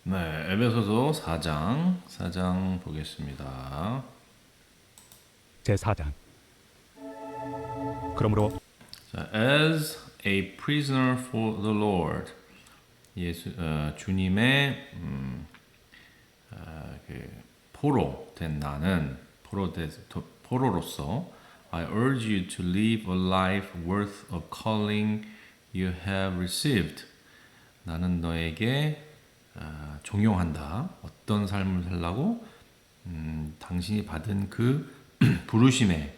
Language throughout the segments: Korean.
네, 에베소서 4장 보겠습니다. 제4장. 그러므로 자, as a prisoner for the Lord, 주님의 그 포로 된 나는 포로로서 I urge you to live a life worth of calling you have received. 나는 너에게 종용한다. 어떤 삶을 살라고? 당신이 받은 그 부르심에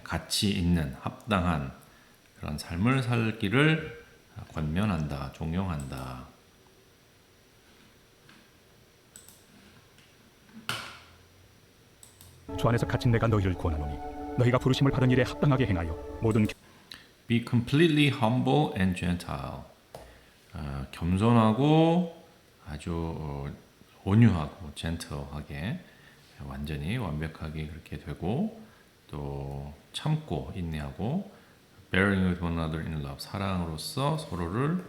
가치 있는 합당한 그런 삶을 살기를 권면한다, 종용한다. 주 안에서 갇힌 내가 너희를 권하노니 너희가 부르심을 받은 일에 합당하게 행하여 모든 Be completely humble and gentle. 겸손하고 아주 온유하고 젠틀하게 완전히 완벽하게 그렇게 되고 또 참고 인내하고 bearing with one another in love 사랑으로서 서로를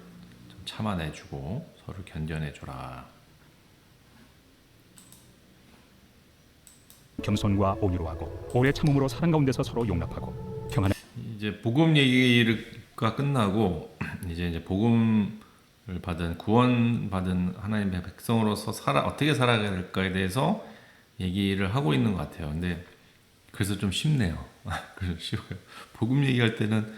좀 참아내주고 서로를 견뎌내줘라. 겸손과 온유로 하고 오래 참음으로 사랑 가운데서 서로 용납하고 평안에 이제 복음 얘기가 끝나고 이제 복음을 받은 구원받은 하나님의 백성으로서 어떻게 살아가야 될까에 대해서 얘기를 하고 있는 것 같아요. 근데 그래서 좀 쉽네요. 그래서 쉬워요. 복음 얘기할 때는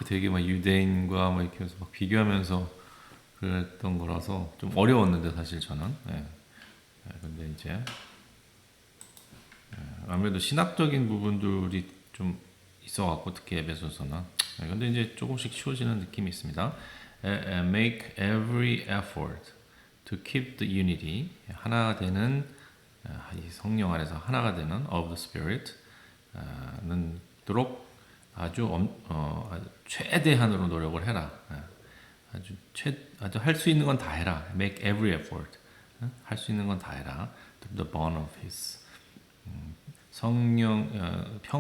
되게 막 유대인과 막 이렇게 해서 막 비교하면서 그랬던 거라서 좀 어려웠는데 사실 저는. 근데 이제 아무래도 신학적인 부분들이 좀 있어갖고 특히 에베소서는. 근데 이제 조금씩 쉬워지는 느낌이 있습니다. Make every effort to keep the unity 하나 되는 이 성령 안에서 하나가 되는 of the Spirit 는 도록 아주 최대한으로 노력을 해라. 아주 할 수 있는 건 다 해라. Make every effort. 할 수 있는 건 다 해라. To the bond of His 성령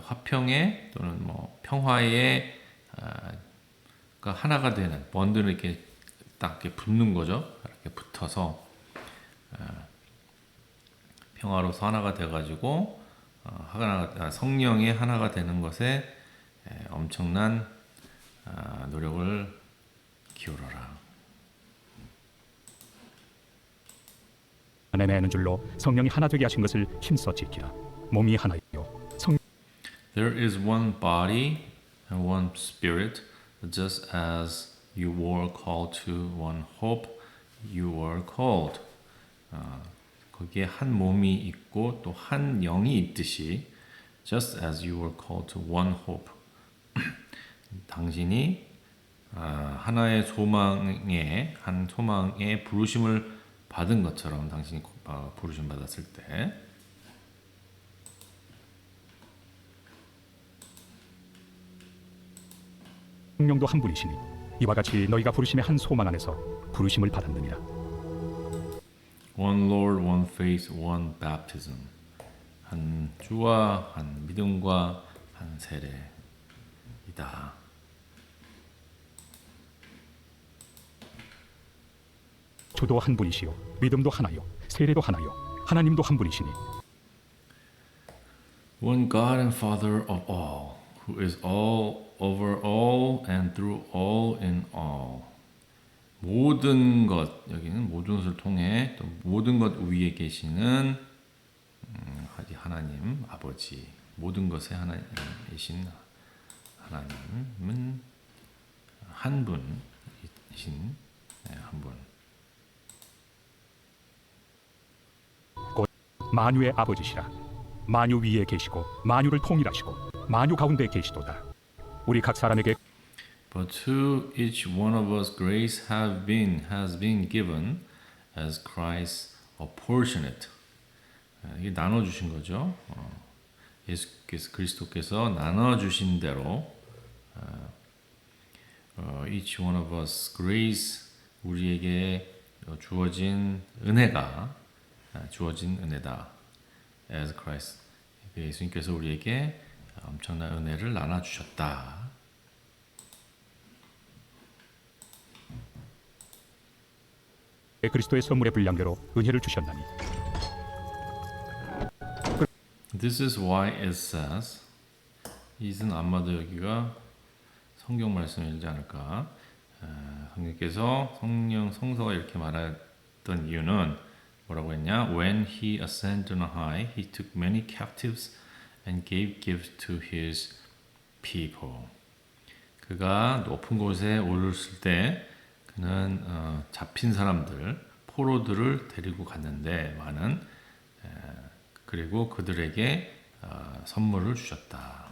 화평에 또는 뭐 평화에 하나가 되는 번드는 이렇게 딱 이렇게 붙는 거죠. 이렇게 붙어서 평화로서 하나가 돼가지고 성령의 하나가 되는 것에 엄청난 노력을 기울여라. 안에 매는 줄로 성령이 하나 되게 하신 것을 힘써 지키라. 몸이 하나요. There is one body and one spirit, just as you were called to one hope, you were called. 거기에 한 몸이 있고 또 한 영이 있듯이, just as you were called to one hope. 당신이 하나의 한 소망의 부르심을 받은 것처럼 당신이 부르심 받았을 때. 성령도 한 분이시니 이와 같이 너희가 부르심의 한 소망 안에서 부르심을 받았느니라. One Lord, one faith, one baptism. 한 주와 한 믿음과 한 세례이다. 주도 한 분이시요 믿음도 하나요 세례도 하나요 하나님도 한 분이시니 One God and Father of all, who is all over all and through all in all. 모든 것, 여기는 모든 것을 통해 또 모든 것 위에 계시는 하나님 아버지, 모든 것의 하나님이신 하나님은 한 분이신 한 분. 곧 만유의 아버지시라. 만유 위에 계시고 만유를 통일하시고 만유 가운데 계시도다. 우리 각 사람에게 But to each one of us grace has been given as Christ apportioned. 이게 나눠 주신 거죠. 예수께서 그리스도께서 나눠 주신 대로 each one of us grace 우리에게 주어진 은혜가 주어진 은혜다. As Christ 예수님께서 우리에게 엄청난 은혜를 나눠 주셨다. 그리스도의 선물의 분량대로 은혜를 주셨나니 This is why it says 이는 아마도 여기가 성경 말씀이지 않을까. 성령께서 성서가 이렇게 말했던 이유는 뭐라고 했냐? When he ascended on high, he took many captives and gave gifts to his people. 그가 높은 곳에 오르실 때 그는 잡힌 사람들, 포로들을 데리고 갔는데 그리고 그들에게 선물을 주셨다.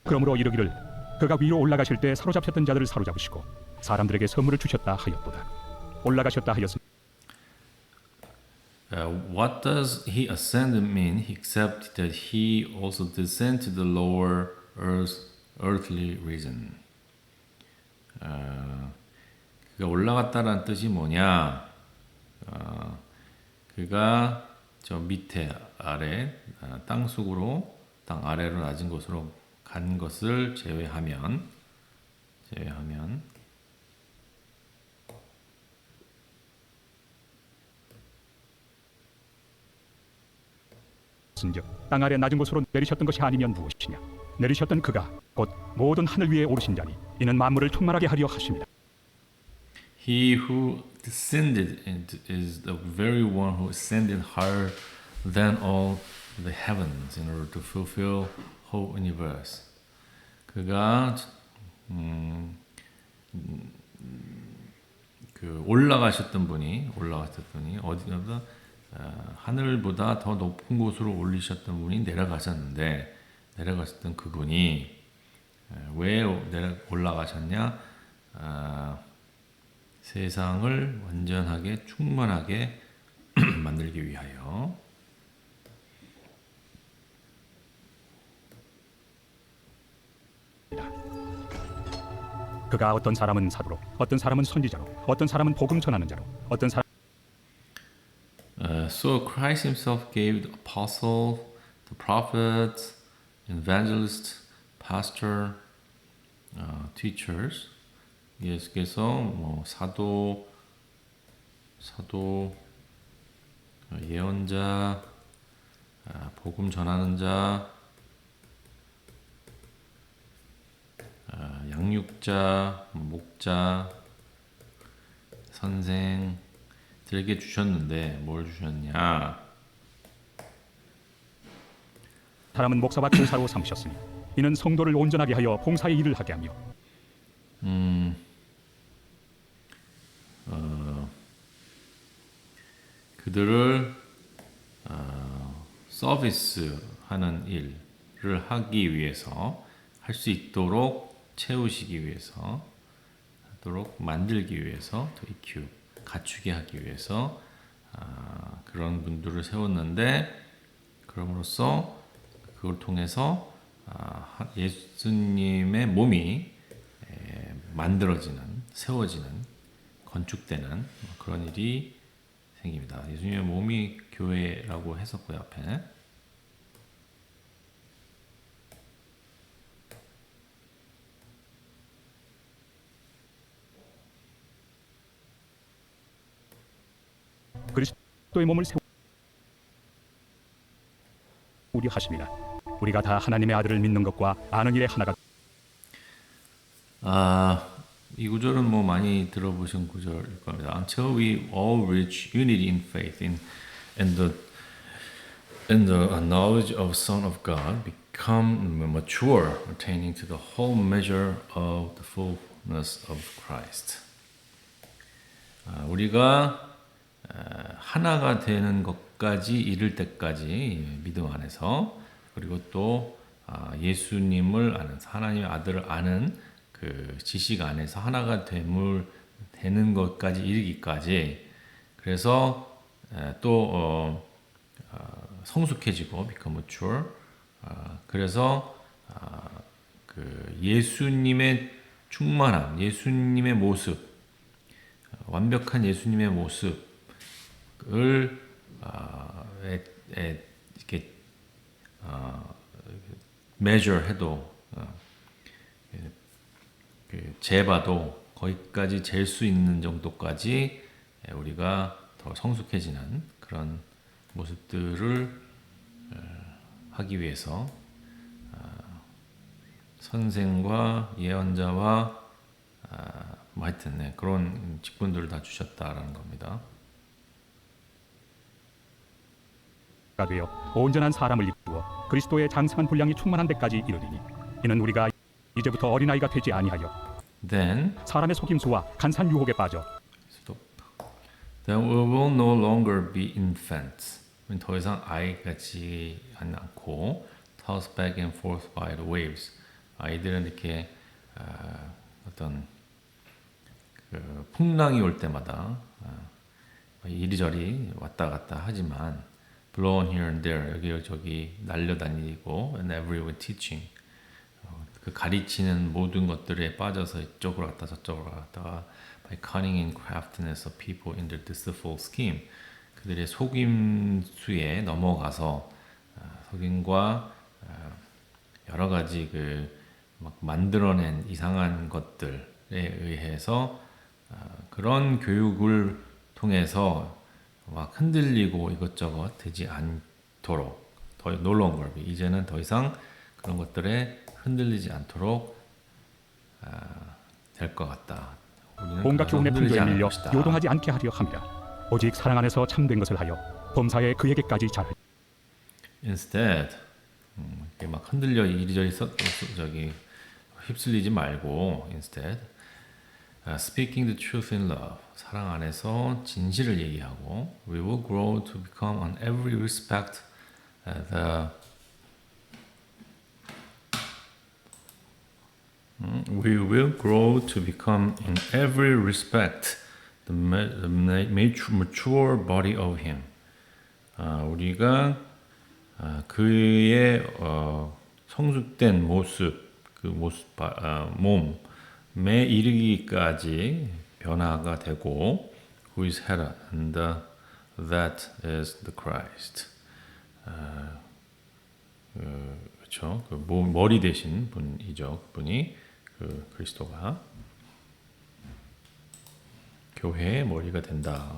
그러므로 이르기를 그가 위로 올라가실 때 사로잡혔던 자들을 사로잡으시고 사람들에게 선물을 주셨다 하였도다. 올라가셨다 하였으니 What does he ascend mean except that he also descend to the lower earthly region? 그가 올라갔다라는 뜻이 뭐냐? 그가 저 밑에 아래 땅 속으로 땅 아래로 낮은 곳으로 간 것을 제외하면 쓴즉 땅 아래 낮은 곳으로 내리셨던 것이 아니면 무엇이냐? 내리셨던 그가 곧 모든 하늘 위에 오르신 자니 이는 만물을 충만하게 하려 하십니다. He who descended is the very one who ascended higher than all the heavens in order to fulfill whole universe. 그가 그 올라가셨던 분이 어디보다 하늘보다 더 높은 곳으로 올리셨던 분이 내려가셨던 그분이 왜 올라가셨냐? 세상을 완전하게 충만하게 만들기 위하여. 그가 어떤 사람은 사도로, 어떤 사람은 선지자로, 어떤 사람은 복음 전하는 자로, 어떤 사람 So Christ himself gave the apostle, the prophets, evangelists, pastor, teachers. 예수께서 뭐 사도, 예언자, 복음 전하는 자, 양육자, 목자, 선생들에게 주셨는데 뭘 주셨냐? 사람은 목사와 교사로 삼으셨으니 이는 성도를 온전하게 하여 봉사의 일을 하게 하며 그들을 서비스하는 일을 하기 위해서 할 수 있도록 채우시기 위해서 하도록 만들기 위해서 더 익히 갖추게 하기 위해서 그런 분들을 세웠는데 그럼으로써 그걸 통해서 예수님의 몸이 만들어지는 세워지는 건축되는 그런 일이 생깁니다. 예수님의 몸이 교회라고 했었고요 앞에. 그리스도의 몸을 세우려 하십니다. 우리가 다 하나님의 아들을 믿는 것과 아는 일에 하나가 이 구절은 뭐 많이 들어보신 구절일 겁니다. Until we all reach unity in faith in the knowledge of Son of God, become mature, attaining to the whole measure of the fullness of Christ. 우리가 하나가 되는 것까지 이를 때까지 믿음 안에서 그리고 또 예수님을 아는 하나님의 아들을 아는 그 지식 안에서 하나가 되는 것까지 이르기까지 그래서 또 성숙해지고 become mature 그래서 그 예수님의 충만함 예수님의 모습 완벽한 예수님의 모습을 이렇게 measure 해도 재봐도 거기까지 잴 수 있는 정도까지 우리가 더 성숙해지는 그런 모습들을 하기 위해서 선생과 예언자와 뭐 하여튼 그런 직분들을 다 주셨다라는 겁니다. 가 되어 온전한 사람을 이루어 그리스도의 장성한 분량이 충만한 데까지 이르리니 이는 우리가 이제부터 어린아이가 되지 아니하여 Then 사람의 속임수와 간사한 유혹에 빠져 stop. Then we will no longer be infants. 우린 더 이상 아이 같지 않고 tossed back and forth by the waves. 아이들은 이렇게 어떤 그 풍랑이 올 때마다 이리저리 왔다 갔다 하지만 blown here and there 여기저기 날려다니고 and everywhere teaching 그 가르치는 모든 것들에 빠져서 이쪽으로 갔다 저쪽으로 갔다가 by cunning and craftiness of people in their deceitful scheme 그들의 속임수에 넘어가서 속임과 여러 가지 그 막 만들어낸 이상한 것들에 의해서 그런 교육을 통해서 막 흔들리고 이것저것 되지 않도록 더 no longer be 이제는 더 이상 그런 것들에 흔들리지 않도록 될 것 같다. 우리는 온갖 그래서 교훈의 흔들리지 풍조에 않을 밀려 것이다. 요동하지 않게 하려 함이라 오직 사랑 안에서 참된 것을 하여 범사에 그에게까지 잘 Instead, 이렇게 막 흔들려 이리저리 저기 휩쓸리지 말고 instead speaking the truth in love 사랑 안에서 진실을 얘기하고 we will grow to become on every respect we will grow to become in every respect the mature body of him 우리가 그의 성숙된 모습 그 모습 몸에 이르기까지 변화가 되고 who is head and that is the Christ 그렇죠 그 머리 되신 분이죠 그분이 그 그리스도가 교회의 머리가 된다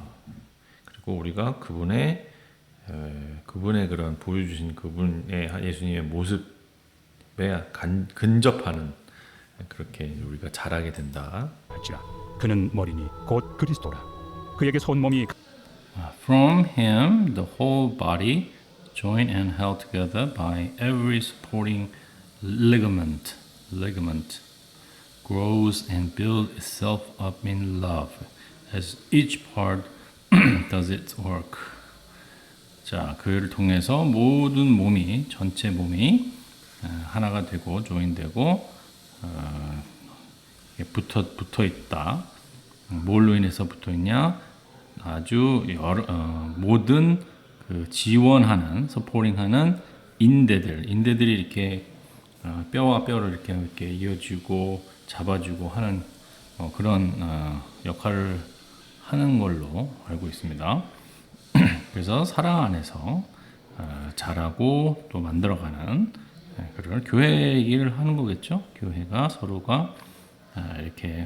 그리고 우리가 그분의 그런 보여주신 그분의 예수님의 모습에 근접하는 그렇게 우리가 자라게 된다. 할지라 그는 머리니 곧 그리스도라 그에게 손몸이 From him the whole body joined and held together by every supporting ligament grows and builds itself up in love as each part does its work. 자, 그를 통해서 모든 몸이 전체 몸이 하나가 되고 조인되고 붙어 있다. 뭘로 인해서 붙어 있냐? 아주 모든 그 지원하는 서포팅하는 인대들이 이렇게 뼈와 뼈를 이렇게 이어주고 잡아주고 하는 그런 역할을 하는 걸로 알고 있습니다. 그래서 사랑 안에서 자라고 또 만들어가는 그런 교회 얘기를 하는 거겠죠. 교회가 서로가 이제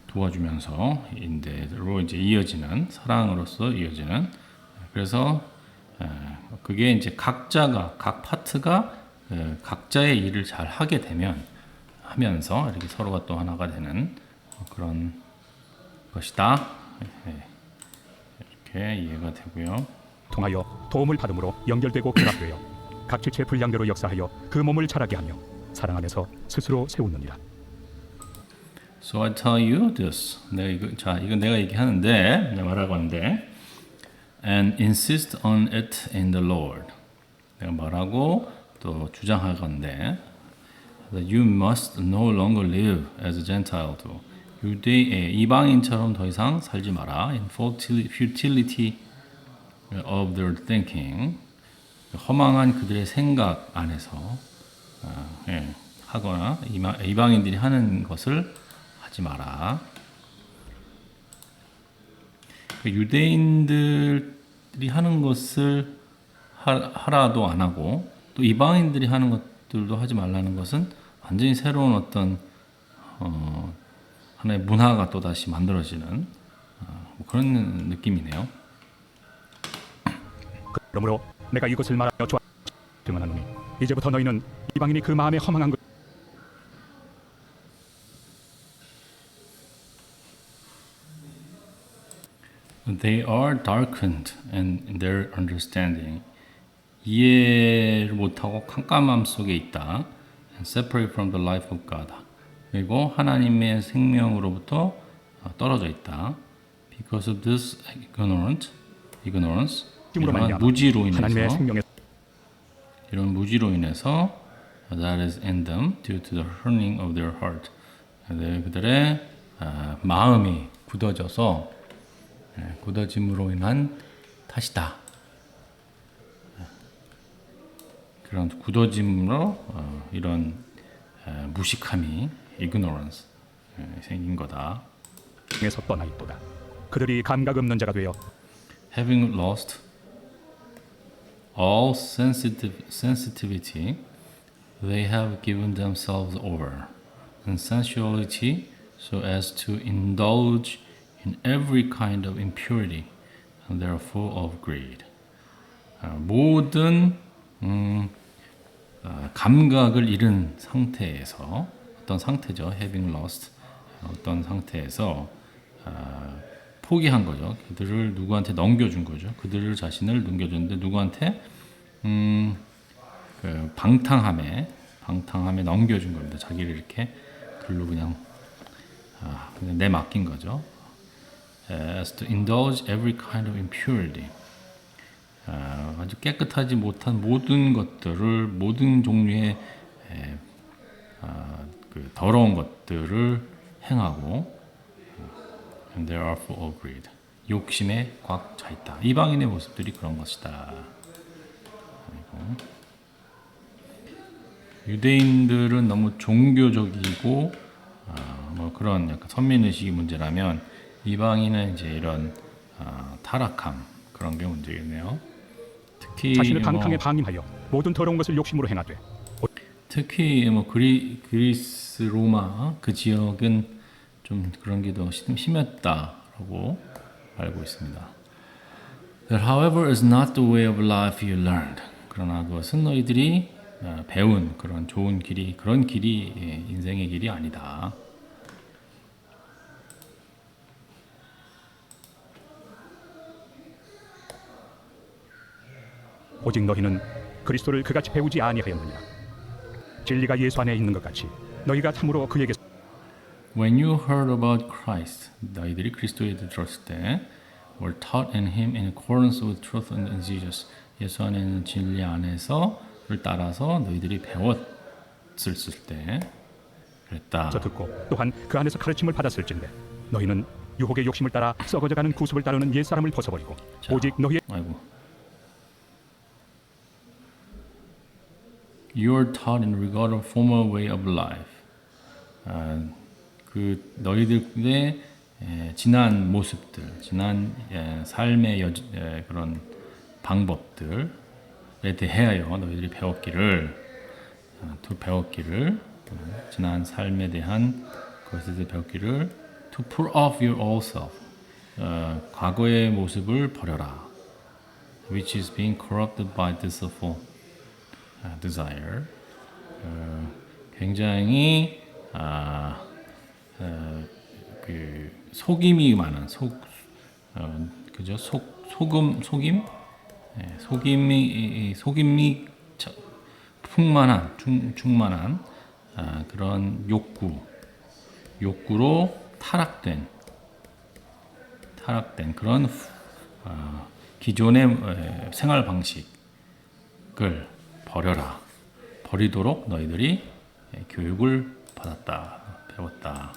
도와주면서 인대로 이제 이어지는 사랑으로서 이어지는 그래서 그게 이제 각 파트가 각자의 일을 잘 하게 하면서 이렇게 서로가 또 하나가 되는 그런 것이다. 이렇게 이해가 되고요. 통하여 도움을 받음으로 연결되고 결합되어 각 지체 분량대로 역사하여 그 몸을 자라게 하며 사랑 안에서 스스로 세우느니라. So I tell you this. 이건 내가 얘기하는데 내가 말하고 하는데 and insist on it in the Lord. 내가 말하고 또 주장하건대 that you must no longer live as a Gentile do. 이방인처럼 더 이상 살지 마라. In futility of their thinking. 허망한 그들의 생각 안에서 하거나 이방인들이 하는 것을 하지 마라. 유대인들이 하는 것을 하라도 안 하고 또 이방인들이 하는 것들도 하지 말라는 것은 완전히 새로운 어떤 하나의 문화가 또 다시 만들어지는 뭐 그런 느낌이네요. 그러므로 내가 이것을 말하여 좋아 증언하노니 이제부터 너희는 이방인이 그 마음에 허망한 것 They are darkened in their understanding. 이해를 못하고 깜깜함 속에 있다. And separate from the life of God. 그리고 하나님의 생명으로부터 떨어져 있다. Because of this ignorance, 힘으로 이러한 말미암아 무지로 하나님의 인해서 생명의 이런 무지로 인해서 that is in them due to the hardening of their heart. 그들의 마음이 굳어져서 굳어짐으로 인한 탓이다. 그런 굳어짐으로 이런 무식함이 ignorance 생긴 거다. 에서 떠나 있도다. 그들이 감각 없는 자가 되어 Having lost all sensitivity, they have given themselves over in sensuality so as to indulge in every kind of impurity, and they are full of greed. 모든 감각을 잃은 상태에서 어떤 상태죠. Having lost 어떤 상태에서 포기한 거죠. 그들을 누구한테 넘겨준 거죠. 그들을 자신을 넘겨줬는데 누구한테 그 방탕함에 넘겨준 겁니다. 자기를 이렇게 글로 그냥 내맡긴 거죠. As to indulge every kind of impurity. 아주 깨끗하지 못한 모든 것들을 모든 종류의 그 더러운 것들을 행하고 and they are full of greed. 욕심에 꽉 차 있다. 이방인의 모습들이 그런 것이다. 그리고 유대인들은 너무 종교적이고 뭐 그런 약간 선민의식이 문제라면 이방인은 이제 이런 타락함 그런 게 문제겠네요. 특히 자신을 방탕에 방임하여 모든 더러운 것을 욕심으로 행하되 특히 뭐 그리스 로마 그 지역은 좀 그런 게 더 심했다라고 알고 있습니다. That however is not the way of life you learned. 그러나 그것은 너희들이 배운 그런 좋은 길이 그런 길이 인생의 길이 아니다. 오직 너희는 그리스도를 그같이 배우지 아니하였느냐. 진리가 예수 안에 있는 것 같이 너희가 참으로 그에게 When you heard about Christ, 너희들이 그리스도에 들었을 때 were taught in him in accordance with truth and in Jesus. 예수 안에 있는 진리 안에서를 따라서 너희들이 배웠을 때 그랬다. 듣고 또한 그 안에서 가르침을 받았을진데 너희는 유혹의 욕심을 따라 썩어져가는 구습을 따르는 옛사람을 벗어버리고 오직 너희의 You are taught in regard of former way of life. 그 너희들의 지난 모습들, 지난 삶의 그런 방법들에 대하여 너희들이 배웠기를 지난 삶에 대한 것에 대해 배웠기를 to put off your old self. 과거의 모습을 버려라. Which is being corrupted by deceitful desire. 굉장히 그 속임이 많은 그죠? 속임이 충만한 그런 욕구로 타락된 그런 기존의 생활 방식을 버리도록 너희들이 교육을 배웠다.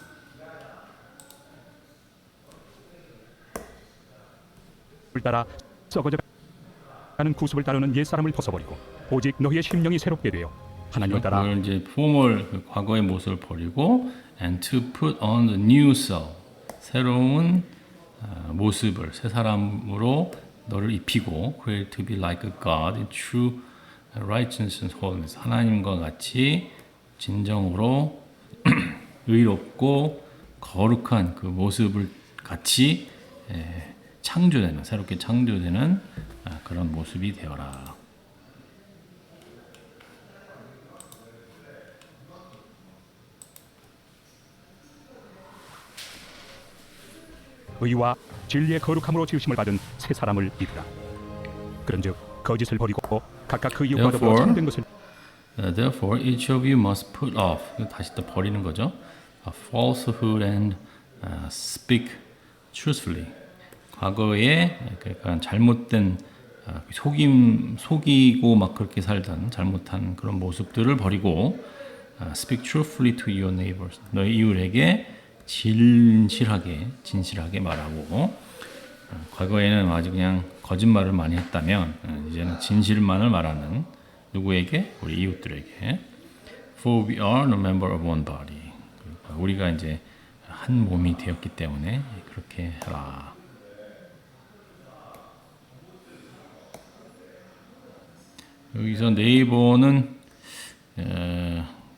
따라 썩어져가는 구습을 따르는 옛사람을 벗어버리고 오직 너희의 심령이 새롭게 되어 하나님을 따라 그걸 이제 formal 과거의 모습을 버리고 and to put on the new self 새로운 모습을 새 사람으로 너를 입히고 create to be like a God in true righteousness and holiness. 하나님과 같이 진정으로 의롭고 거룩한 그 모습을 같이 창조되는, 새롭게 창조되는 그런 모습이 되어라. 의와 진리의 거룩함으로 지으심을 받은 새 사람을 입으라. 그런즉 거짓을 버리고 각각 그 이웃과 더불어 Therefore, 참된 것을 Therefore, each of you must put off. 이거 다시 또 버리는 거죠. A falsehood and speak truthfully. 과거에 그러니까 잘못된 속이고 막 그렇게 살던 잘못한 그런 모습들을 버리고 speak truthfully to your neighbors. 너희 이웃에게 진실하게 말하고 과거에는 아주 그냥 거짓말을 많이 했다면 이제는 진실만을 말하는 누구에게? 우리 이웃들에게. For we are the member of one body. 그러니까 우리가 이제 한 몸이 되었기 때문에 그렇게 해라. 여기서 네이버는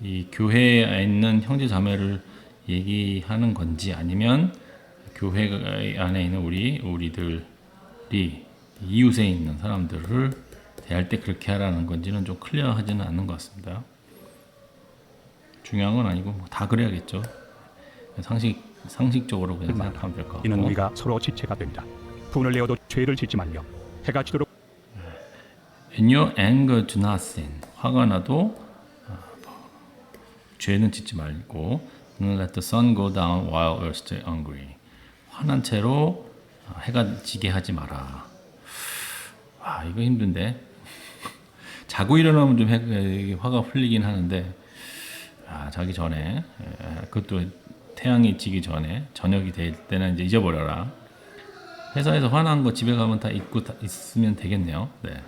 이 교회에 있는 형제 자매를 얘기하는 건지 아니면 교회 안에 있는 우리들이 이웃에 있는 사람들을 대할 때 그렇게 하라는 건지는 좀 클리어하지는 않는 것 같습니다. 중요한 건 아니고 다 그래야겠죠. 상식적으로 그냥 생각하면 될 것 같고. 이는 우리가 서로 지체가 된다. 분을 내어도 죄를 짓지 말며 해가 지도록 In your anger do not sin. 화가 나도 죄는 짓지 말고 Let the sun go down while you're still angry. 화난 채로 해가 지게 하지 마라. 와, 이거 힘든데. 자고 일어나면 좀 화가 풀리긴 하는데 자기 전에 그것도 태양이 지기 전에 저녁이 될 때는 이제 잊어버려라. 회사에서 화난 거 집에 가면 다 잊고 있으면 되겠네요. 네.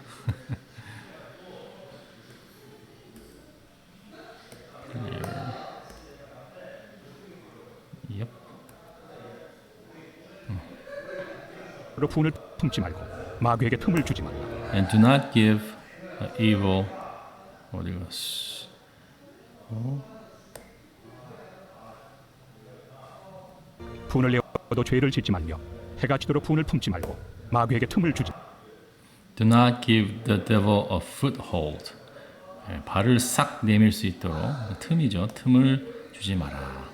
분을 품지 말고 마귀에게 틈을 주지 말라. And do not give evil. 어디 갔어? 분을 내어도 죄를 짓지 말며 해가 지도록 분을 품지 말고 마귀에게 틈을 주지. Do not give the devil a foothold. 발을 싹 내밀 수 있도록 틈이죠. 틈을 주지 마라.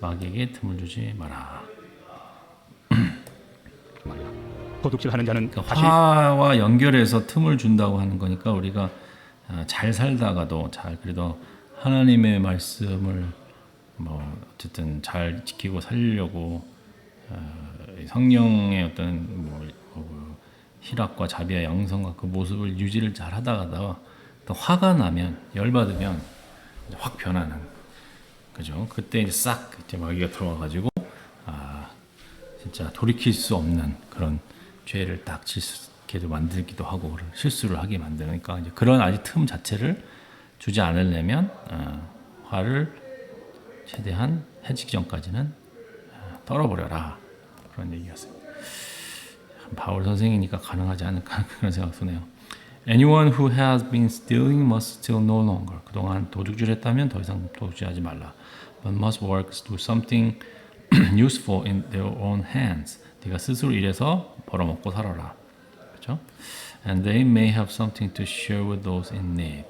마귀에게 틈을 주지 마라. 도둑질하는 자는 그러니까 다시 화와 연결해서 틈을 준다고 하는 거니까 우리가 잘 살다가도 그래도 하나님의 말씀을 뭐 어쨌든 잘 지키고 살려고 성령의 어떤 희락과 자비와 양성과 그 모습을 유지를 잘 하다가도 또 화가 나면 열받으면 확 변하는 그죠? 그때 이제 싹 이제 마귀가 들어와가지고 진짜 돌이킬 수 없는 그런 죄를 딱 짓게 만들기도 하고 실수를 하게 만드니까 이제 그런 아직 틈 자체를 주지 않으려면 화를 최대한 해지기 전까지는 떨어버려라 그런 얘기였습니다. 바울 선생이니까 가능하지 않을까 그런 생각 드네요. Anyone who has been stealing must steal no longer. 그동안 도둑질했다면 더 이상 도둑질하지 말라. But must work to something useful in their own hands. 네가 스스로 일해서 벌어먹고 살아라. 그렇죠? And they may have something to share with those in need.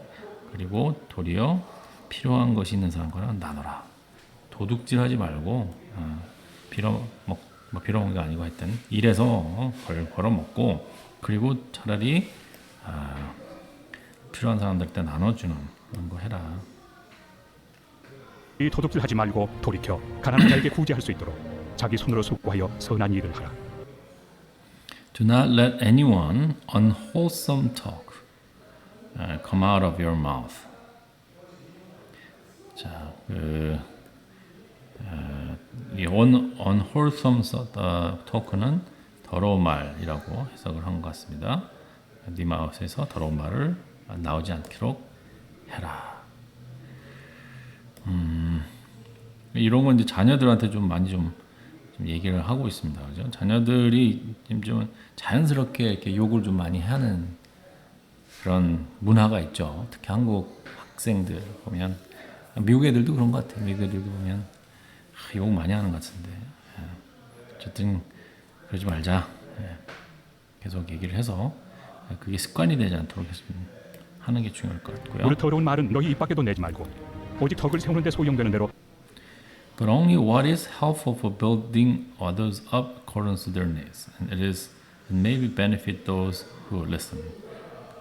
그리고 도리어 필요한 것이 있는 사람과는 나눠라. 도둑질하지 말고 빌어먹는 게 아니고 하여튼 일해서 벌어먹고 그리고 차라리 필요한 사람들한테 나눠주는 그런 거 해라. 이 도둑질하지 말고 돌이켜 가난한 자에게 구제할 수 있도록 자기 손으로 수고하여 선한 일을 하라. Do not let anyone unwholesome talk come out of your mouth. 자, 이 unwholesome talk는 더러운 말이라고 해석을 한 것 같습니다. 네 마음에서 더러운 말을 나오지 않도록 해라. 이런 건 이제 자녀들한테 좀 많이 좀 얘기를 하고 있습니다. 그죠? 자녀들이 좀 자연스럽게 이렇게 욕을 좀 많이 하는 그런 문화가 있죠. 특히 한국 학생들 보면 미국 애들도 그런 것 같아요. 미국 애들도 보면 욕 많이 하는 것 같은데 어쨌든 그러지 말자. 계속 얘기를 해서 그게 습관이 되지 않도록 하는 게 중요할 것 같고요. 무릇 더러운 말은 너희 입 밖에도 내지 말고 오직 덕을 세우는 데 소용되는 대로 But only what is helpful for building others up according to their needs, and it may benefit those who listen.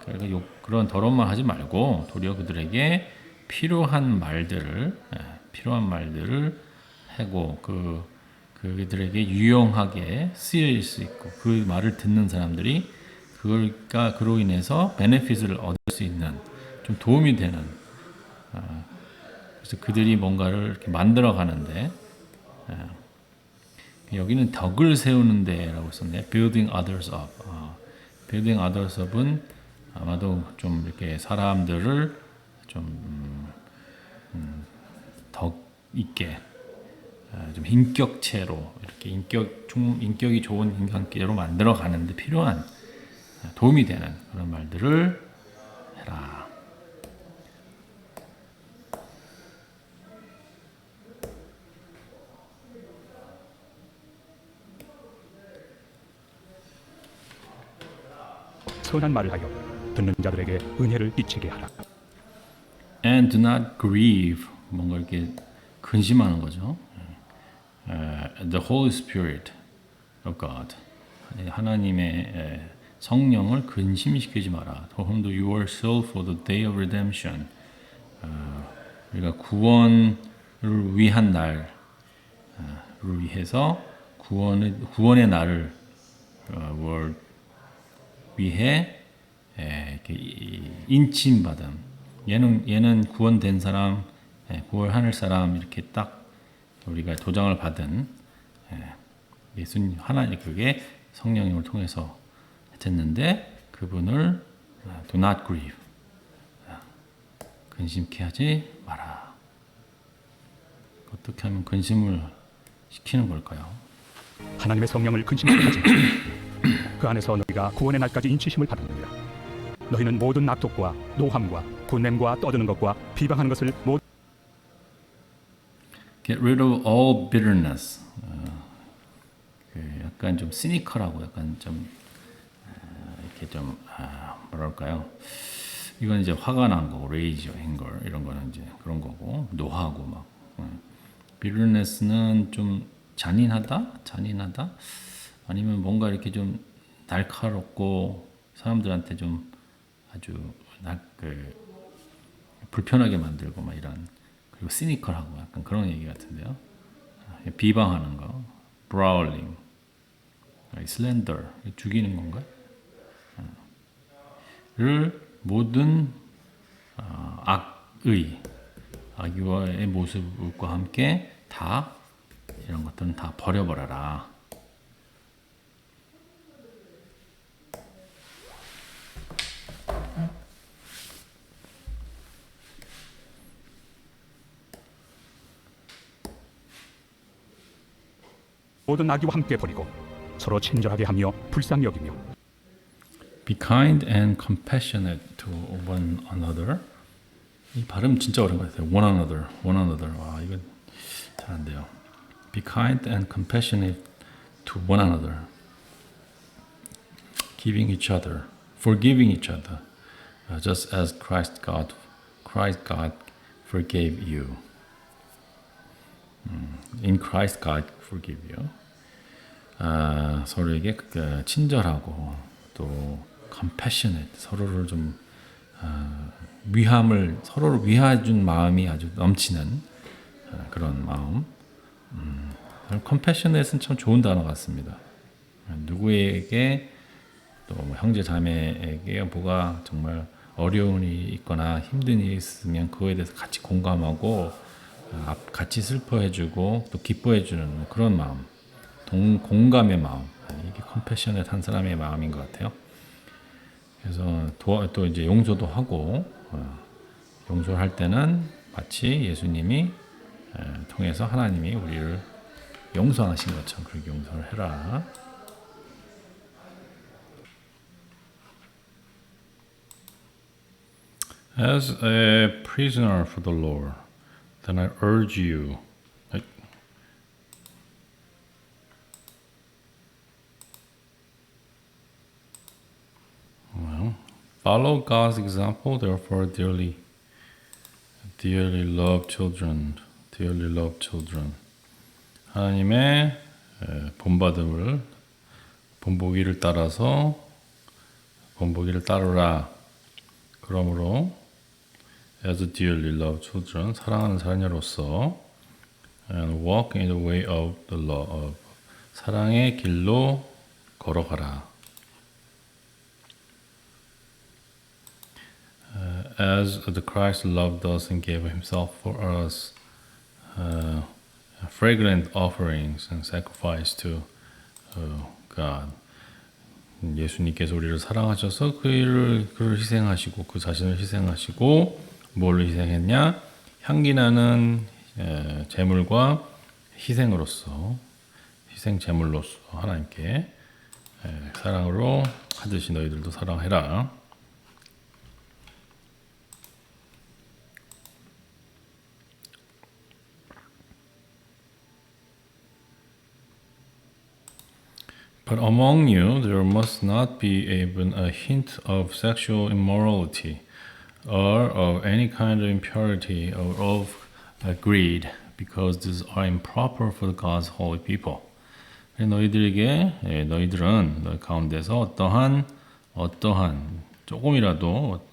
그러니까 그런 더러운 말 하지 말고 도리어 그들에게 필요한 말들을 하고 그들에게 유용하게 쓰일 수 있고 그 말을 듣는 사람들이 그로 인해서 베네핏을 얻을 수 있는 좀 도움이 되는 그래서 그들이 뭔가를 이렇게 만들어 가는데 여기는 덕을 세우는 데라고 썼네. Building others up. Building others up은 아마도 좀 이렇게 사람들을 좀 덕 있게 좀 인격체로 이렇게 인격이 좋은 인간계로 만들어 가는데 필요한 도움이 되는 그런 말들을 해라. 선한 말을 하여 듣는 자들에게 은혜를 끼치게 하라. And do not grieve. 뭔가 이렇게 근심하는 거죠. The Holy Spirit of God. 하나님의 성령을 근심시키지 마라. To whom do your soul for the day of redemption. 우리가 구원을 위한 날을 위해서 구원의 날을 위해 이렇게 인침받음. 얘는 구원된 사람, 구원할 사람 이렇게 딱 우리가 도장을 받은 예수님 하나님 그게 성령님을 통해서 됐는데 그분을 do not grieve 근심케 하지 마라. 어떻게 하면 근심을 시키는 걸까요? 하나님의 성령을 근심케 하지 마. 그 안에서 너희가 구원의 날까지 인치심을 받느니라. 너희는 모든 낙독과 노함과 분냄과 떠드는 것과 비방하는 것을 모두 Get rid of all bitterness. 약간 좀 시니컬하고 약간 좀 이렇게 좀 뭐랄까요? 이건 이제 화가 난 거고, rage, anger 이런 거는 이제 그런 거고, 노하고 막. bitterness는 좀 잔인하다, 아니면 뭔가 이렇게 좀 날카롭고 사람들한테 좀 아주 불편하게 만들고 막 이런. 그리고 시니컬하고 약간 그런 얘기 같은데요. 비방하는 거, brawling, slander, 죽이는 건가? 를 모든 악의의 모습과 함께 다 이런 것들은 다 버려버려라. 모든 악의와 함께 버리고 서로 친절하게 하며 불쌍히 여기며 Be kind and compassionate to one another. 이 발음 진짜 어려운 것 같아요. One another. 와, 이건 잘 안 돼요. Be kind and compassionate to one another. Forgiving each other, just as Christ God forgave you. In Christ God forgive you. 서로에게 친절하고 또 compassionate, 서로를 좀 서로를 위해준 마음이 아주 넘치는 그런 마음. compassionate는 참 좋은 단어 같습니다. 누구에게 또 형제 자매에게 뭐가 정말 어려운 일이 있거나 힘든 일이 있으면 그거에 대해서 같이 공감하고 같이 슬퍼해주고 또 기뻐해주는 그런 마음, 공감의 마음. 이게 compassionate 한 사람의 마음인 것 같아요. 그래서 또 이제 용서도 하고 용서를 할 때는 마치 예수님이 통해서 하나님이 우리를 용서하신 것처럼 그렇게 용서를 해라. As a prisoner for the Lord, then I urge you. Well, follow God's example, therefore, dearly loved children, dearly loved children. 하나님의 본보기를 따라서 본보기를 따르라. 그러므로 as a dearly loved children, 사랑하는 자녀로서 and walk in the way of the love, 사랑의 길로 걸어가라. As the Christ loved us and gave himself for us, fragrant offerings and sacrifice to God. 예수님께서 우리를 사랑하셔서 그를 희생하시고 그 자신을 희생하시고 뭘로 희생했냐? 향기나는 제물과 희생으로서 희생 제물로서 하나님께 사랑으로 하듯이 너희들도 사랑해라. But among you there must not be even a hint of sexual immorality, or of any kind of impurity, or of greed, because these are improper for God's holy people. 너희들은 너희 가운데서 어떠한 조금이라도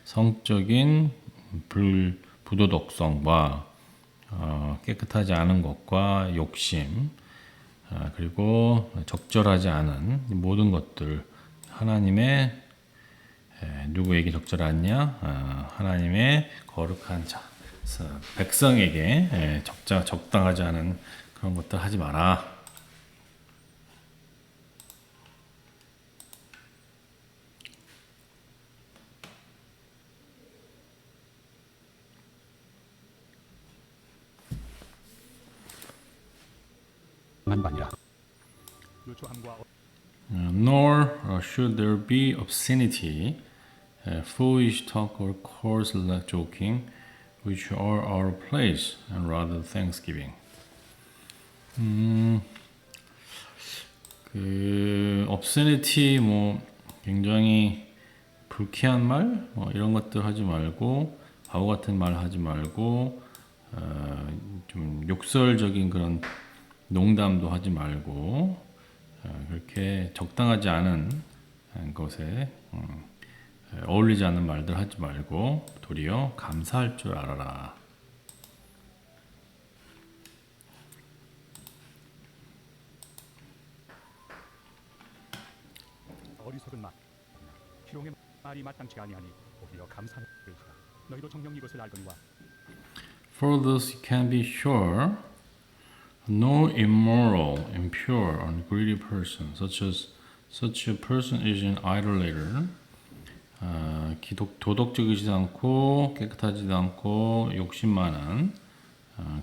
성적인 부도덕성과 깨끗하지 않은 것과 욕심, 그리고 적절하지 않은 모든 것들, 하나님의 누구에게 적절하냐? 하나님의 거룩한 자, 백성에게 적당하지 않은 그런 것들 하지 마라. 반이라. Nor should there be obscenity, foolish talk or coarse joking, which are our place, and rather thanksgiving. obscenity 굉장히 불쾌한 말 이런 것들 하지 말고 바보 같은 말 하지 말고 좀 욕설적인 그런 농담도 하지 말고 그렇게 적당하지 않은 것에 어울리지 않는 말들 하지 말고 도리어 감사할 줄 알아라. 어리석은 말, 희롱의 말이 마땅치 아니하니 오히려 감사를 하라. 너희도 정녕 이것을 알거니와. For this you can be sure, no immoral, impure, or greedy person, such a person is an idolater. 도덕적이지 않고 깨끗하지도 않고 욕심 많은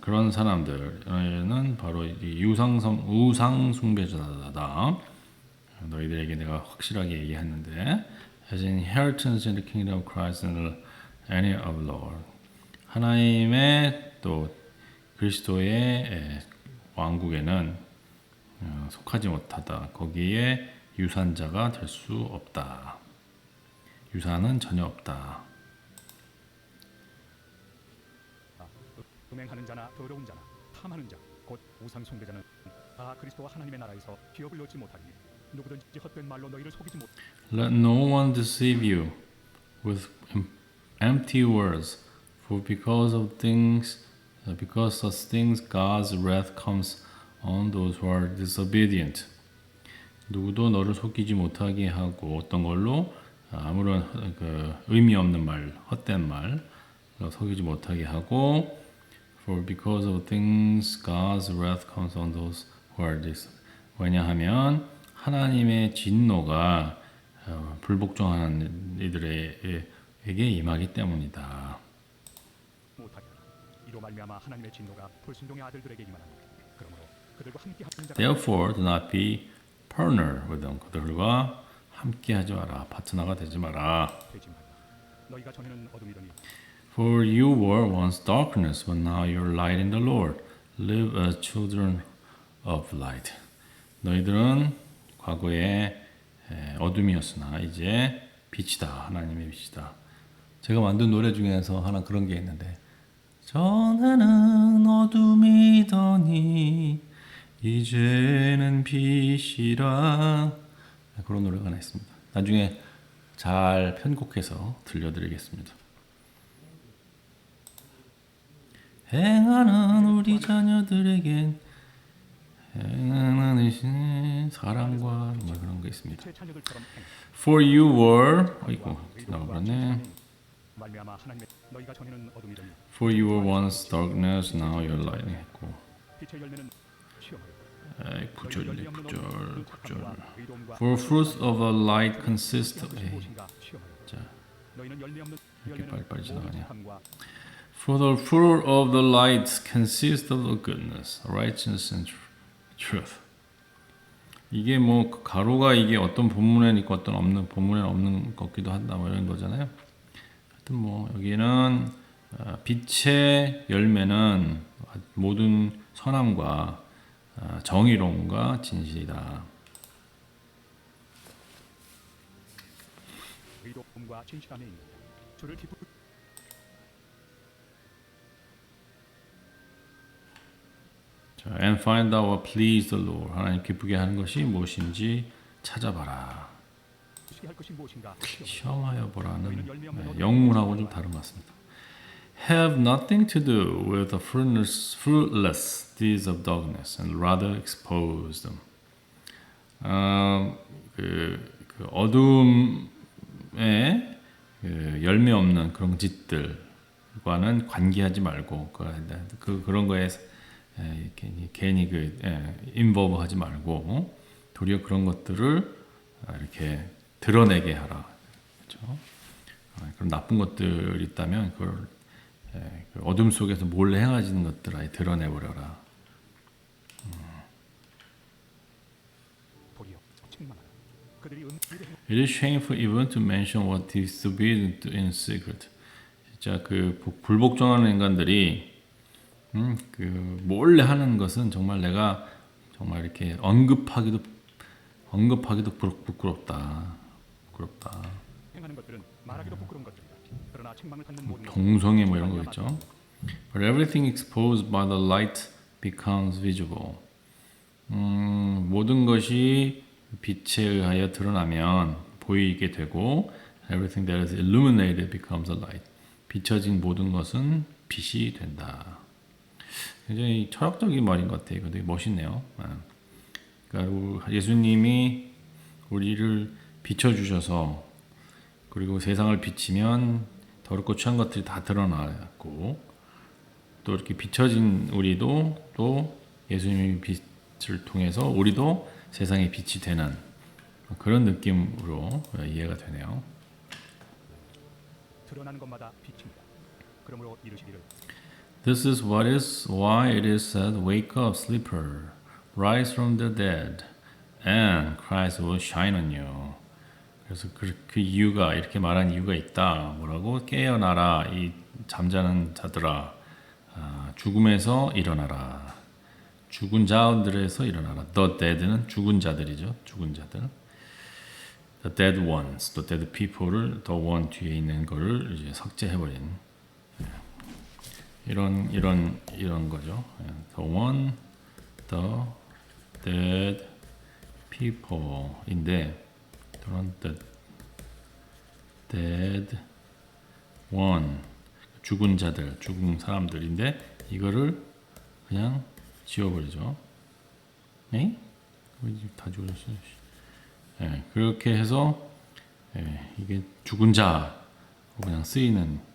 그런 사람들은 바로 우상 숭배자다. 너희들에게 내가 확실하게 얘기했는데, as inheritance in the kingdom of Christ and any of Lord. 하나님의 또 그리스도의 왕국에는 속하지 못하다. 거기에 유산자가 될 수 없다. 유산은 전혀 없다. 음행하는 자나 더러운 자나 탐하는 자, 곧 우상 숭배자는 다 그리스도와 하나님의 나라에서 기업을 얻지 못하리니 누구든지 헛된 말로 너희를 속이지 못. Let no one deceive you with empty words, for because such things God's wrath comes on those who are disobedient. 누구도 너를 속이지 못하게 하고 어떤 걸로 아무런 의미 없는 말, 헛된 말 속이지 못하게 하고 for because of things God's wrath comes on those who are disobedient. 왜냐하면 하나님의 진노가 불복종하는 이들에게 임하기 때문이다. 못하게 하라. 이로 말미암아 하나님의 진노가 불순종의 아들들에게 임하나니 그러므로 그들과 함께 합한 자가 Therefore, do not be partner with them. 그들과 함께하지 마라. 파트너가 되지 마라. 되지 말라. 너희가 전에는 어둠이더니 For you were once darkness, but now you're light in the Lord. Live as children of light. 너희들은 과거에 어둠이었으나 이제 빛이다. 하나님의 빛이다. 제가 만든 노래 중에서 하나 그런 게 있는데 전에는 어둠이더니 이제는 빛이라 그런 노래가 하나 있습니다. 나중에 잘 편곡해서 들려드리겠습니다. 행하는 우리 자녀들에겐 행하는 사랑과 뭐 그런 게 있습니다. 제 자녀들처럼 행. For you were 이거 나와버렸네. 말미암아 하나님의 너희가 전에는 어둠이더니 For you were once darkness, now you're light 했고 빛의 열매는 시험하여 9절. For fruits of a light consist 무엇인가 시험하여 자 너희는 열매 없는 이렇게 열매는 빨리빨리 모든 지나가냐. 착함과 For the fruit of the light consists of the goodness, righteousness and truth. 이게 뭐 가로가 이게 어떤 본문에 있고 어떤 없는 본문에 없는 것 같기도 한다 뭐 이런 거잖아요. 하여튼 뭐 여기는 빛의 열매는 모든 선함과 정의로움과 진실이다. 의로움과 진실함에 있는 주를 기쁘 자, and find out what please the Lord. 하나님 기쁘게 하는 것이 무엇인지 찾아봐라. 할 것이 무엇인가 시험하여 보라는 영문하고 좀 다른 것 같습니다. Have nothing to do with the fruitless deeds of darkness, and rather expose them. 그 어둠의 그 열매 없는 그런 짓들과는 관계하지 말고 그런 거에 괜히 인volve하지 말고 도리어 그런 것들을 이렇게 드러내게 하라. 그렇죠? 그런 나쁜 것들이 있다면 그걸 그 어둠 속에서 몰래 행하지는 것들 아예 드러내버려라. 도리어 책망하라. 그들이 It is shameful even to mention what is forbidden in secret. 진짜 그 불복종하는 인간들이 그 몰래 하는 것은 정말 내가 정말 이렇게 언급하기도 부끄럽다. 행하는 것들은 말하기도 부끄러운 것들이다. 그러나 책망을 받는 모든 동성애 뭐 이런 거 있죠. But everything exposed by the light becomes visible. 모든 것이 빛에 의하여 드러나면 보이게 되고 everything that is illuminated becomes a light. 비춰진 모든 것은 빛이 된다. 굉장히 철학적인 말인 것 같아요. 되게 멋있네요. 그러니까 예수님이 우리를 비춰주셔서 그리고 세상을 비치면 더럽고 취한 것들이 다 드러나고 또 이렇게 비춰진 우리도 또 예수님의 빛을 통해서 우리도 세상의 빛이 되는 그런 느낌으로 이해가 되네요. 드러나는 것마다 빛입니다. 그러므로 이르시기를 This is why it is said, Wake up, sleeper, rise from the dead, and Christ will shine on you. 그래서 그 이유가 이렇게 말한 이유가 있다. 뭐라고? 깨어나라, 이 잠자는 자들아, 죽음에서 일어나라. 죽은 자들에서 일어나라. The dead는 죽은 자들이죠. 죽은 자들. The dead ones, the dead people를 the one 뒤에 있는 거를 이제 삭제해버린. 이런 거죠. The one, the dead people인데, the dead one, 죽은 자들, 죽은 사람들인데 이거를 그냥 지워버리죠. 네? 다 지워졌어요. 네, 그렇게 해서 이게 죽은 자로 그냥 쓰이는.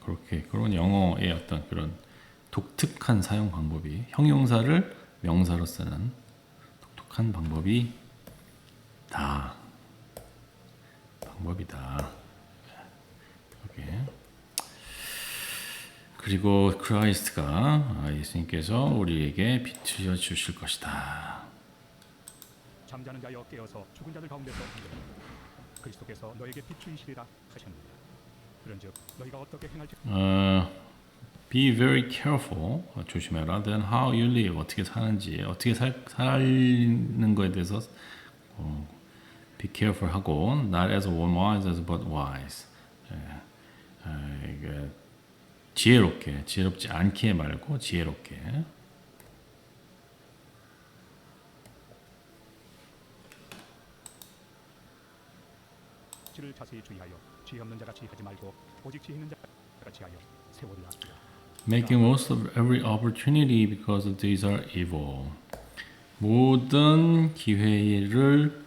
그렇게 그런 영어의 어떤 그런 독특한 사용 방법이 형용사를 명사로 쓰는 독특한 방법이다. 이렇게. 그리고 크라이스트가 예수님께서 우리에게 비추어 주실 것이다. 잠자는 자여 깨어서 죽은 자들 가운데서 그리스도께서 너에게 비추이시리라 하셨느니라. 그런즉 너희가 어떻게 행할지 Be very careful. 조심해라. Then how you live. 어떻게 사는지, 어떻게 살는 거에 대해서 be careful 하고 not as unwise as but wise. 이게 지혜롭게, 지혜롭지 않게 말고 지혜롭게. 지를 자세히 주의하여 지혜 없는 자같이 하지 말고 오직 지혜 있는 자같이 하여 세월을 아끼라. Making most of every opportunity because these are evil. 모든 기회를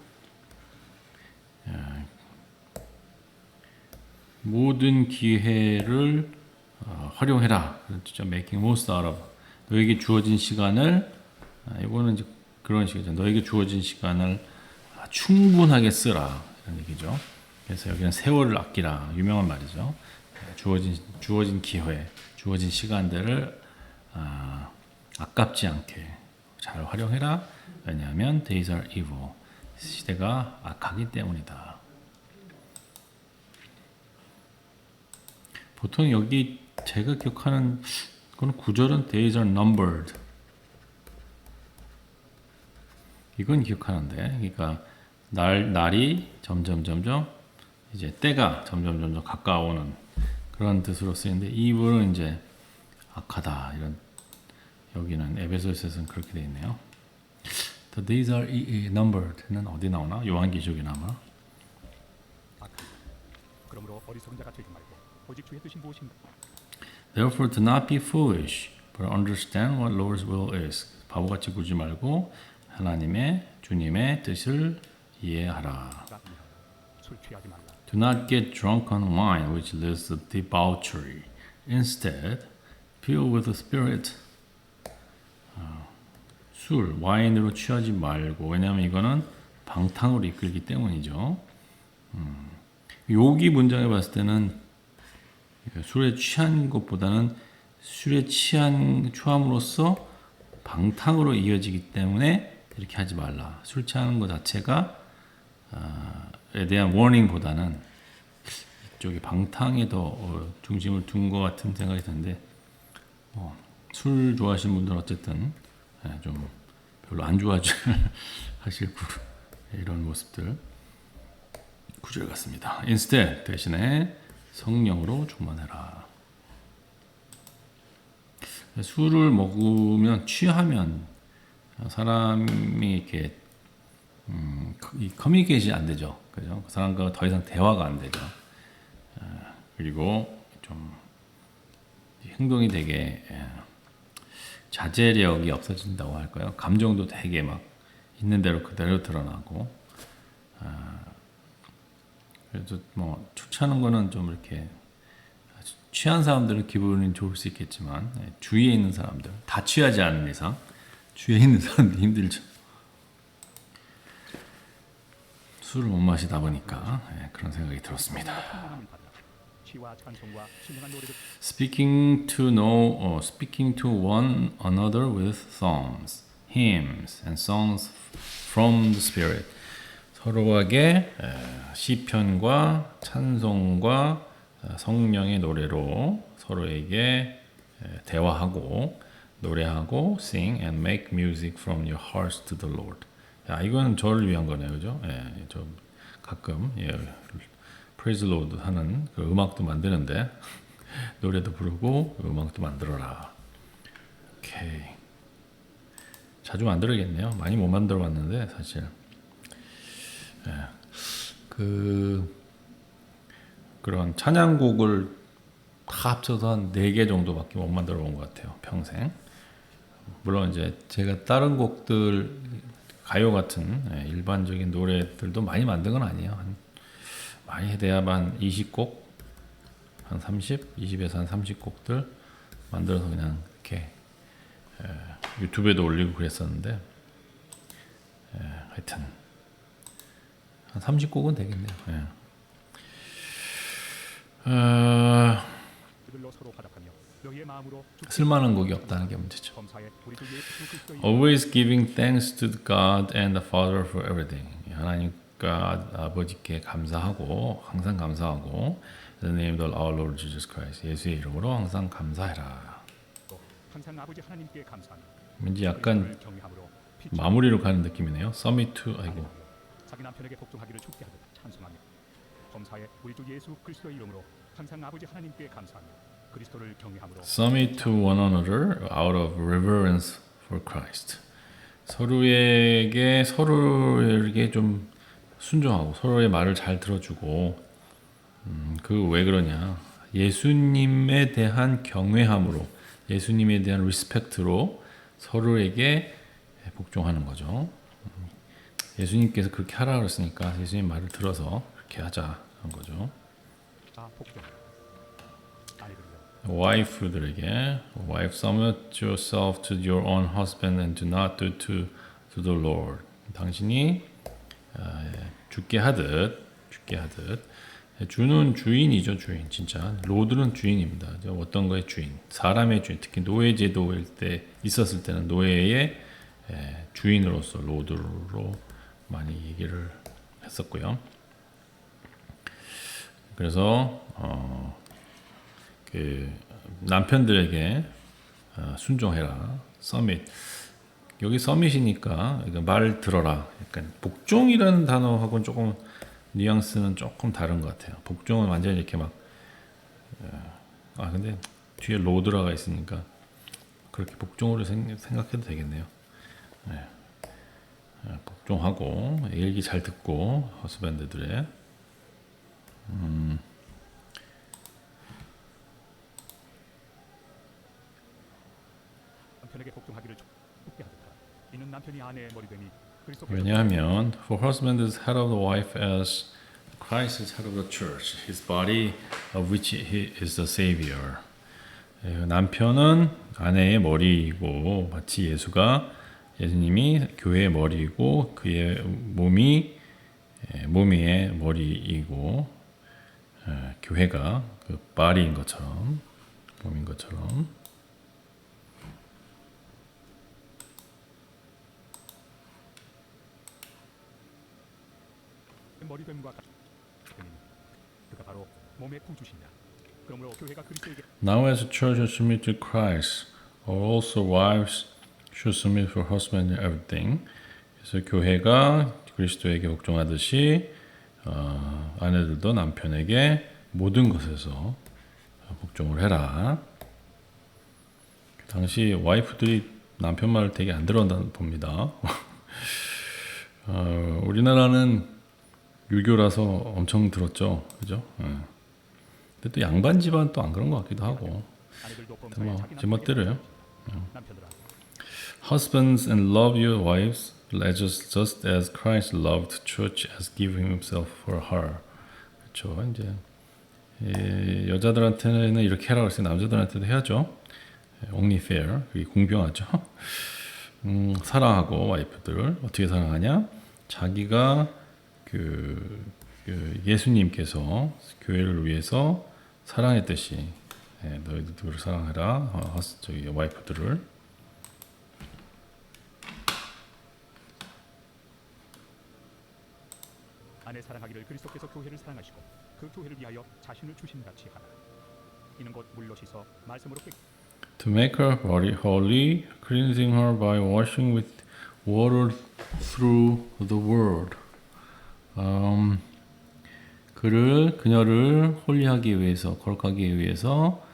활용해라. 진짜 making most out of. 너에게 주어진 시간을 이거는 이제 그런 식이죠. 너에게 주어진 시간을 충분하게 쓰라 이런 얘기죠. 그래서 여기는 세월을 아끼라 유명한 말이죠. 주어진 기회, 주어진 시간들을 아깝지 않게 잘 활용해라. 왜냐하면 days are evil. 시대가 악하기 때문이다. 보통 여기 제가 기억하는 그건 구절은 days are numbered. 이건 기억하는데, 그러니까 날이 점점 이제 때가 점점 가까워오는 그런 뜻으로 쓰이는데 evil은 이제 악하다 이런 여기는 에베소서에서는 그렇게 되어 있네요. The days are numbered는 어디 나오나? 요한계시록에 나오나? 그러므로 어리석은 자가 되지 말고 오직 주의 뜻이 무엇인가. Therefore do not be foolish, but understand what Lord's will is. 바보같이 굴지 말고 하나님의 주님의 뜻을 이해하라. 술 취하지 말라. Do not get drunk on wine, which leads to debauchery. Instead, fill with the Spirit. 술, 와인으로 취하지 말고, 왜냐하면 이거는 방탕으로 이끌기 때문이죠. 여기 문장에 봤을 때는 술에 취한 것보다는 술에 취함으로써 방탕으로 이어지기 때문에 이렇게 하지 말라. 술 취하는 것 자체가 에 대한 워닝보다는 이쪽에 방탕에 더 중심을 둔 것 같은 생각이 드는데 술 좋아하시는 분들은 어쨌든 좀 별로 안 좋아하실 이런 모습들 구절 같습니다. Instead 대신에 성령으로 충만해라. 술을 먹으면 취하면 사람이 이렇게 커뮤니케이션이 안 되죠. 그죠? 그 사람과 더 이상 대화가 안 되죠. 그리고 좀 행동이 되게 자제력이 없어진다고 할까요? 감정도 되게 막 있는 대로 그대로 드러나고 그래도 뭐 취하는 거는 좀 이렇게 취한 사람들은 기분이 좋을 수 있겠지만 주위에 있는 사람들 다 취하지 않은 이상 주위에 있는 사람들이 힘들죠. 술을 못 마시다 보니까 그런 생각이 들었습니다. Speaking to one another with psalms, hymns, and songs from the Spirit. 서로에게 시편과 찬송과 성령의 노래로 서로에게 대화하고 노래하고 sing and make music from your hearts to the Lord. 야, 이거는 저를 위한 거네요, 그죠? 저 가끔 praise the Lord 하는 그 음악도 만드는데 노래도 부르고 음악도 만들어라. 오케이. 자주 만들어야겠네요. 많이 못 만들어봤는데 사실. 그런 찬양곡을 다 합쳐서 한 4개 정도밖에 못 만들어 본 것 같아요. 평생. 물론 이제 제가 다른 곡들 가요 같은 일반적인 노래들도 많이 만든 건 아니에요. 많이 해대야만 20곡, 한 30, 20에서 한 30곡들 만들어서 그냥 이렇게 유튜브에도 올리고 그랬었는데 하여튼 한 30곡은 되겠네요. 쓸만한 곡이 없다는 게 문제죠. Always giving thanks to God and the Father for everything. 하나님과 아버지께 감사하고 항상 감사하고 In the name of our Lord Jesus Christ. 예수의 이름으로 항상 감사해라. 항상 아버지 하나님께 감사하며 왠지 약간 그리스도를 경외함으로 피치 마무리로 가는 느낌이네요. 서미트 아이고. 자기 남편에게 복종하기를 축제하듯 찬송하며 범사에 우리 주 예수 그리스도의 이름으로 항상 아버지 하나님께 감사하며 그리스도를 경외함으로 Submit to one another out of reverence for Christ. 서로에게 좀 순종하고 서로의 말을 잘 들어주고 그 왜 그러냐? 예수님에 대한 경외함으로 예수님에 대한 리스펙트로 서로에게 복종하는 거죠. 예수님께서 그렇게 하라 그랬으니까 예수님 말을 들어서 그렇게 하자 한 거죠. 다 복종 아니거든요. 와이프들에게 Wife submit yourself to your own husband and do not do to the Lord. 당신이 죽게 하듯 주는 주인이죠. 주인 진짜 로드는 주인입니다. 어떤 거의 주인 사람의 주인 특히 노예 제도일 때 있었을 때는 노예의 주인으로서 로드로 많이 얘기를 했었고요. 그래서 그 남편들에게 순종해라. 서밋. 여기 서밋이니까 말 들어라. 약간 복종이라는 단어하고는 조금 뉘앙스는 조금 다른 것 같아요. 복종은 완전히 이렇게 막 근데 뒤에 로드라가 있으니까 그렇게 복종으로 생각해도 되겠네요. 네. 복종하고 얘기 잘 듣고 허스밴드들의 남편에게 복종하기를 축제하듯 이는 남편이 아내의 머리되니 그리스도께서 왜냐하면 for husband is head of the wife as Christ is head of the church, his body of which he is the savior. 남편은 아내의 머리이고 마치 예수님이 교회의 머리이고 그의 몸이 몸의 머리이고 교회가 그 body인 것처럼 몸인 것처럼 머리됨과 같이 그가 바로 몸의 구주시냐. 그러므로 교회가 그리스도에게 Now as the church is submit to Christ, also wives should submit for husband in everything. 그래서 교회가 그리스도에게 복종하듯이 아내들도 남편에게 모든 것에서 복종을 해라. 그 당시 와이프들이 남편 말을 되게 안 들었다 봅니다. 우리나라는 유교라서 엄청 들었죠, 그죠? 근데 또 양반 집안 또 안 그런 것 같기도 하고, 아내들도 범사에 자기 제멋대로요. 남편들아 Husbands and love your wives just as Christ loved the church as giving himself for her. 그렇죠. 이제 여자들한테는 이렇게 하라고 했어요. 남자들한테도 해야죠. Only fair. 그게 공평하죠. 사랑하고 와이프들을 어떻게 사랑하냐? 자기가 그 예수님께서 교회를 위해서 사랑했듯이 너희들을 사랑해라. 저기 와이프들을. 아내 사랑하기를 그리스도께서 교회를 사랑하시고 그 교회를 위하여 자신을 주심같이 하라. 이는 곧 물로 씻어 말씀으로 깨 To make her body holy, cleansing her by washing with water through the word. 그녀를 홀리하기 위해서, 거룩하기 위해서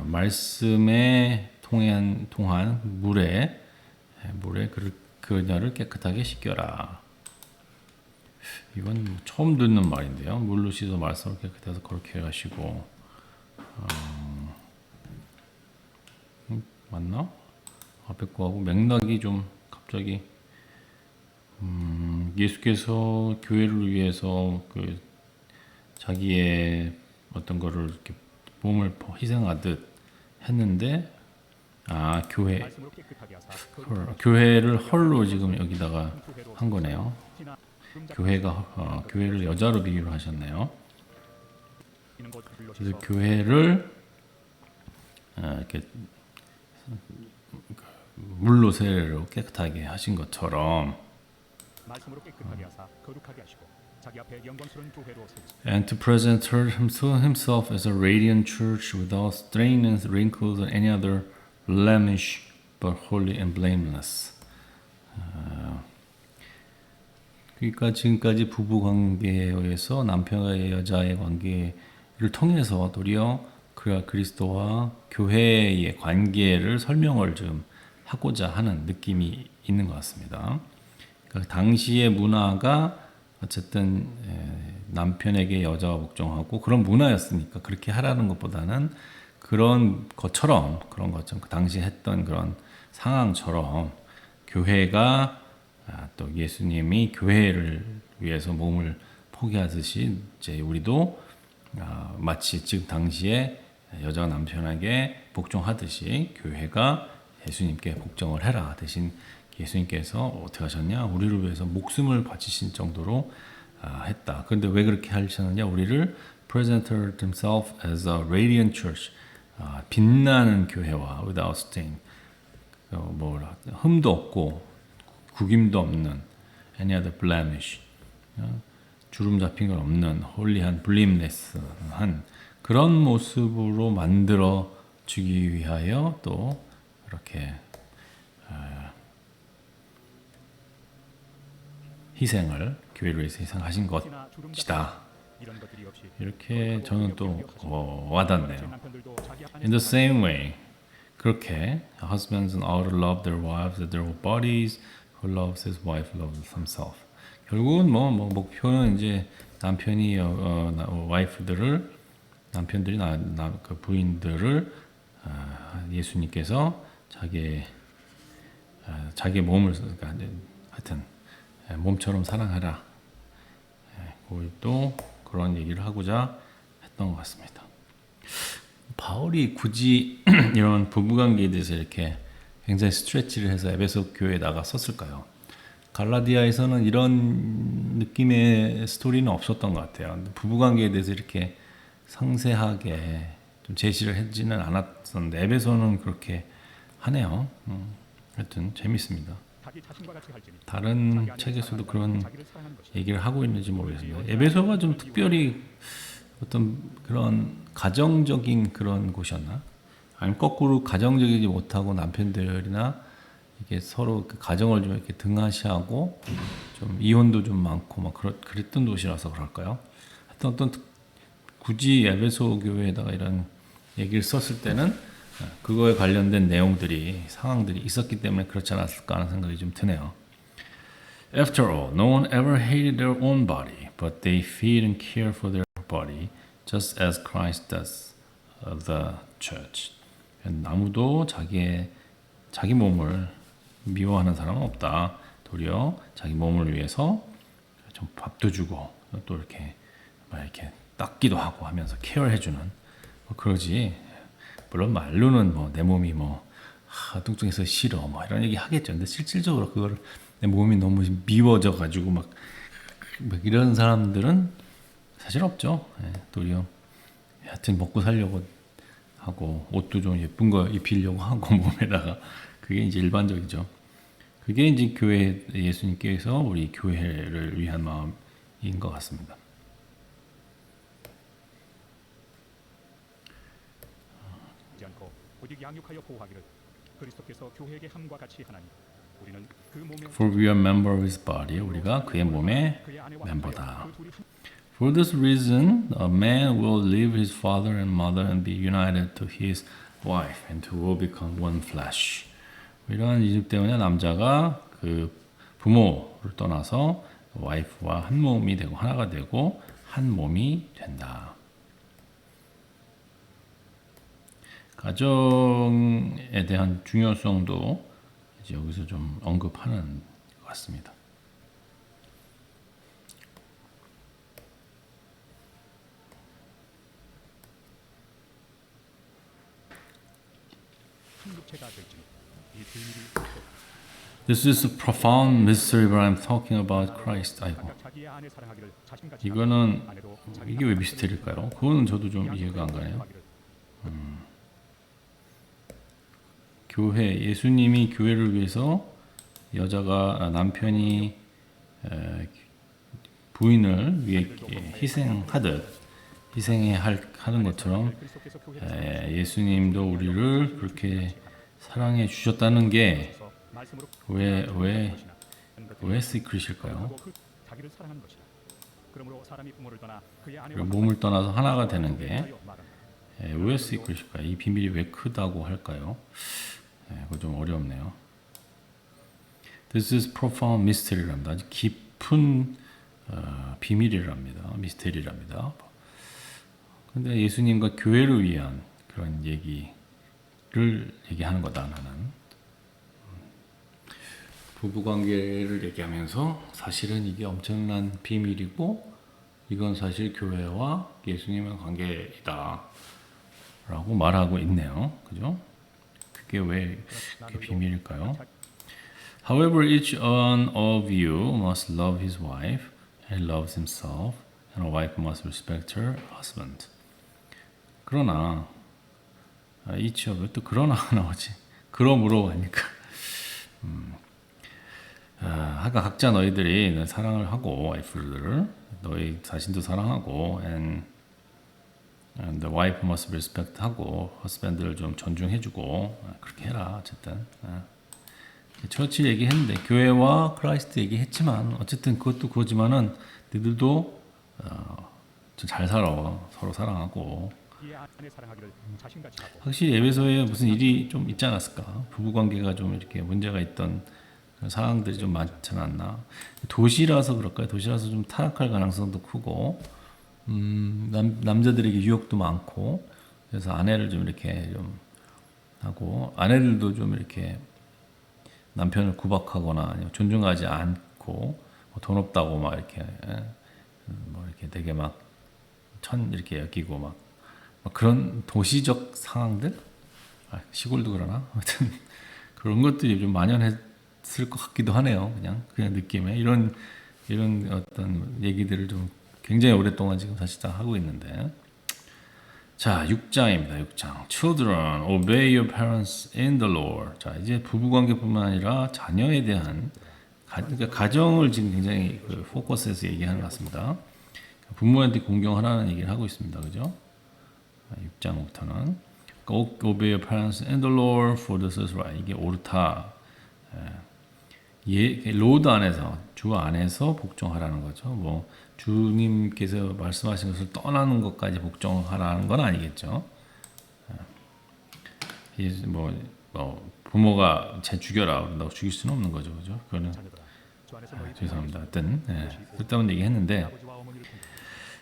말씀에 통한 물에 그녀를 깨끗하게 씻겨라. 이건 처음 듣는 말인데요. 물로 씻어 말씀을 깨끗해서 거룩해 하시고 맞나? 앞에 거하고 맥락이 좀 갑자기 예수께서 교회를 위해서 그 자기의 어떤 거를 이렇게 몸을 희생하듯 했는데 말씀으로 깨끗하게 하사 교회를 헐로 지금 여기다가 한 거네요. 교회를 여자로 비유를 하셨네요. 이는 곧 물로 그래서 씻어 교회를 이렇게 물로 세례로 깨끗하게 하신 것처럼 말씀으로 깨끗하게 하사 거룩하게 하시고 자기 앞에 영광스러운 교회로 세우고 and to present himself as a radiant church without stain and wrinkles or any other blemish, but holy and blameless. 그러니까 지금까지 부부 관계에 의해서 남편과 여자의 관계를 통해서 도리어 그리스도와 교회의 관계를 설명을 좀 하고자 하는 느낌이 있는 것 같습니다. 그러니까 당시의 문화가 어쨌든 남편에게 여자가 복종하고 그런 문화였으니까 그렇게 하라는 것보다는 그런 것처럼 그 당시에 했던 그런 상황처럼 교회가 또 예수님이 교회를 위해서 몸을 포기하듯이 이제 우리도 마치 지금 당시에 여자가 남편에게 복종하듯이 교회가 예수님께 복종을 해라. 대신 예수님께서 어떻게 하셨냐? 우리를 위해서 목숨을 바치신 정도로 했다. 그런데 왜 그렇게 하셨느냐? 우리를 presented himself as a radiant church, 빛나는 교회와 without stain, 흠도 없고 구김도 없는 any other blemish, 주름 잡힌 건 없는 홀리한 blameless한 그런 모습으로 만들어 주기 위하여 또 이렇게 희생을 교회를 위해서 희생하신 것이다. 이렇게 저는 또 와닿네요. In the same way, 그렇게 husbands ought to love their wives as their own bodies. Who loves his wife loves himself. 결국은 목표는 이제 남편이 남편들이 그 부인들을 예수님께서 자기 몸을 하여튼 몸처럼 사랑하라. 또 그런 얘기를 하고자 했던 것 같습니다. 바울이 굳이 이런 부부관계에 대해서 이렇게 굉장히 스트레치를 해서 에베소 교회에다가 썼을까요? 갈라디아에서는 이런 느낌의 스토리는 없었던 것 같아요. 부부관계에 대해서 이렇게 상세하게 좀 제시를 하지는 않았었는데 에베소는 그렇게 하네요. 하여튼 재밌습니다. 다른 책에서도 그런 얘기를 하고 있는지 모르겠습니다. 에베소가 좀 특별히 어떤 그런 가정적인 그런 곳이었나? 아니면 거꾸로 가정적이지 못하고 남편들이나 이게 서로 그 가정을 좀 이렇게 등한시하고 좀 이혼도 좀 많고 막 그랬던 도시라서 그럴까요? 하여튼 어떤 굳이 에베소 교회에다가 이런 얘기를 썼을 때는 그거에 관련된 상황들이 있었기 때문에 그렇지 않았을까 하는 생각이 좀 드네요. After all, no one ever hated their own body, but they feed and care for their body, just as Christ does the church. 아무도 자기 몸을 미워하는 사람은 없다. 도리어 자기 몸을 위해서 좀 밥도 주고 또 이렇게 닦기도 하고 하면서 케어해주는 그러지. 물론 말로는 내 몸이 뚱뚱해서 싫어 이런 얘기 하겠죠. 근데 실질적으로 그걸 내 몸이 너무 미워져 가지고 막 이런 사람들은 사실 없죠. 도리어 하여튼 먹고 살려고 하고 옷도 좀 예쁜 거 입히려고 하고 몸에다가 그게 이제 일반적이죠. 그게 이제 예수님께서 우리 교회를 위한 마음인 것 같습니다. For we are member of his body. 우리가 그의 몸의 멤버다. For this reason, a man will leave his father and mother and be united to his wife, and two will become one flesh. 이러한 이유 때문에 남자가 그 부모를 떠나서 와이프와 한 몸이 되고 하나가 되고 한 몸이 된다. 가정에 대한 중요성도 이제 여기서 좀 언급하는 것 같습니다. This is a profound mystery, but I'm talking about Christ. 아이고. 이게 왜 미스테리일까요? 그거는 저도 좀 이해가 안 가네요. 예수님이 교회를 위해서 남편이 부인을 위해 희생하듯 하는 것처럼 예수님도 우리를 그렇게 사랑해 주셨다는 게 왜 시크릿일까요? 자기를 사랑하는 것이다. 그러므로 사람이 부모를 떠나 그의 그리고 아내와 몸을 떠나서 하나가 되는 게 왜 시크릿일까요? 이 비밀이 왜 크다고 할까요? 그거 좀 어렵네요. This is profound mystery랍니다. 아주 깊은 비밀이랍니다. 미스테리랍니다. 근데 예수님과 교회를 위한 그런 얘기를 얘기하는 거다 나는. 부부 관계를 얘기하면서 사실은 이게 엄청난 비밀이고 이건 사실 교회와 예수님의 관계이다 라고 말하고 있네요. 그죠? 그게 왜 그게 비밀일까요? However, each one of you must love his wife and loves himself, and a wife must respect her husband. 그러나 each of 또 그러나가 나오지. 그러므로 하니까 각자 너희들이 사랑을 하고 와이프를 너희 자신도 사랑하고 and the wife must respect 하고 husband를 좀 존중해주고 그렇게 해라 어쨌든. 처치 얘기했는데 교회와 크라이스트 얘기했지만 어쨌든 그것도 그거지만은 너희들도 좀 잘 살아 서로 사랑하고 이의 아내 사랑하기를 자신같이 하고 확실히 에베소에 무슨 일이 좀 있지 않았을까 부부 관계가 좀 이렇게 문제가 있던 그런 상황들이 좀 많지 않았나 도시라서 그럴까요 도시라서 좀 타락할 가능성도 크고 남자들에게 유혹도 많고 그래서 아내를 좀 이렇게 좀 하고 아내들도 좀 이렇게 남편을 구박하거나 아니면 존중하지 않고 돈 없다고 막 이렇게 뭐 이렇게 되게 막 이렇게 여기고 막 그런 도시적 상황들 시골도 그러나 아무튼 그런 것들이 좀 만연했을 것 같기도 하네요. 그냥 느낌에 이런 어떤 얘기들을 좀 굉장히 오랫동안 지금 사실 다 하고 있는데 자 6장입니다. 6장 Children, obey your parents in the Lord. 자 이제 부부관계뿐만 아니라 자녀에 대한 그러니까 가정을 지금 굉장히 그 포커스에서 얘기하는 것 같습니다. 부모한테 공경하라는 얘기를 하고 있습니다. 그죠? 6장부터는 Obey your parents in the Lord for this is right. 이게 옳다. 로드 안에서 주 안에서 복종하라는 거죠. 뭐 주님께서 말씀하신 것을 떠나는 것까지 복종하라는 건 아니겠죠. 부모가 쟤 죽여라 그런다고 죽일 수는 없는 거죠, 그죠? 그거는 죄송합니다. 하여튼 그랬다는 얘기했는데,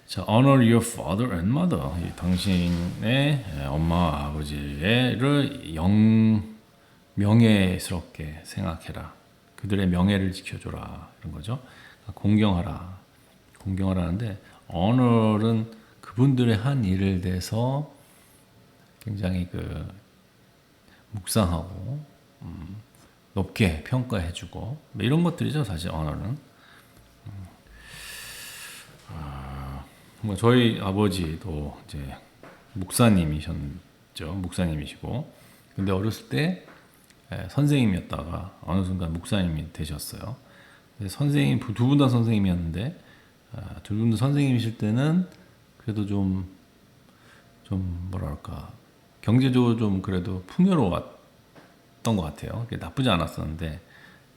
자, honor your father and mother. 당신의 엄마와 아버지를 명예스럽게 생각해라. 그들의 명예를 지켜줘라 이런 거죠. 공경하라는데 honor은 그분들의 한 일을 대해서 굉장히 묵상하고 높게 평가해주고 뭐 이런 것들이죠. 사실 honor는 뭐 저희 아버지도 이제 목사님이시고 근데 어렸을 때 선생님이었다가 어느 순간 목사님이 되셨어요. 선생님 두 분 다 선생님이었는데 두 분 다 선생님이실 때는 그래도 좀 뭐랄까 경제적으로 좀 그래도 풍요로웠던 것 같아요. 그게 나쁘지 않았었는데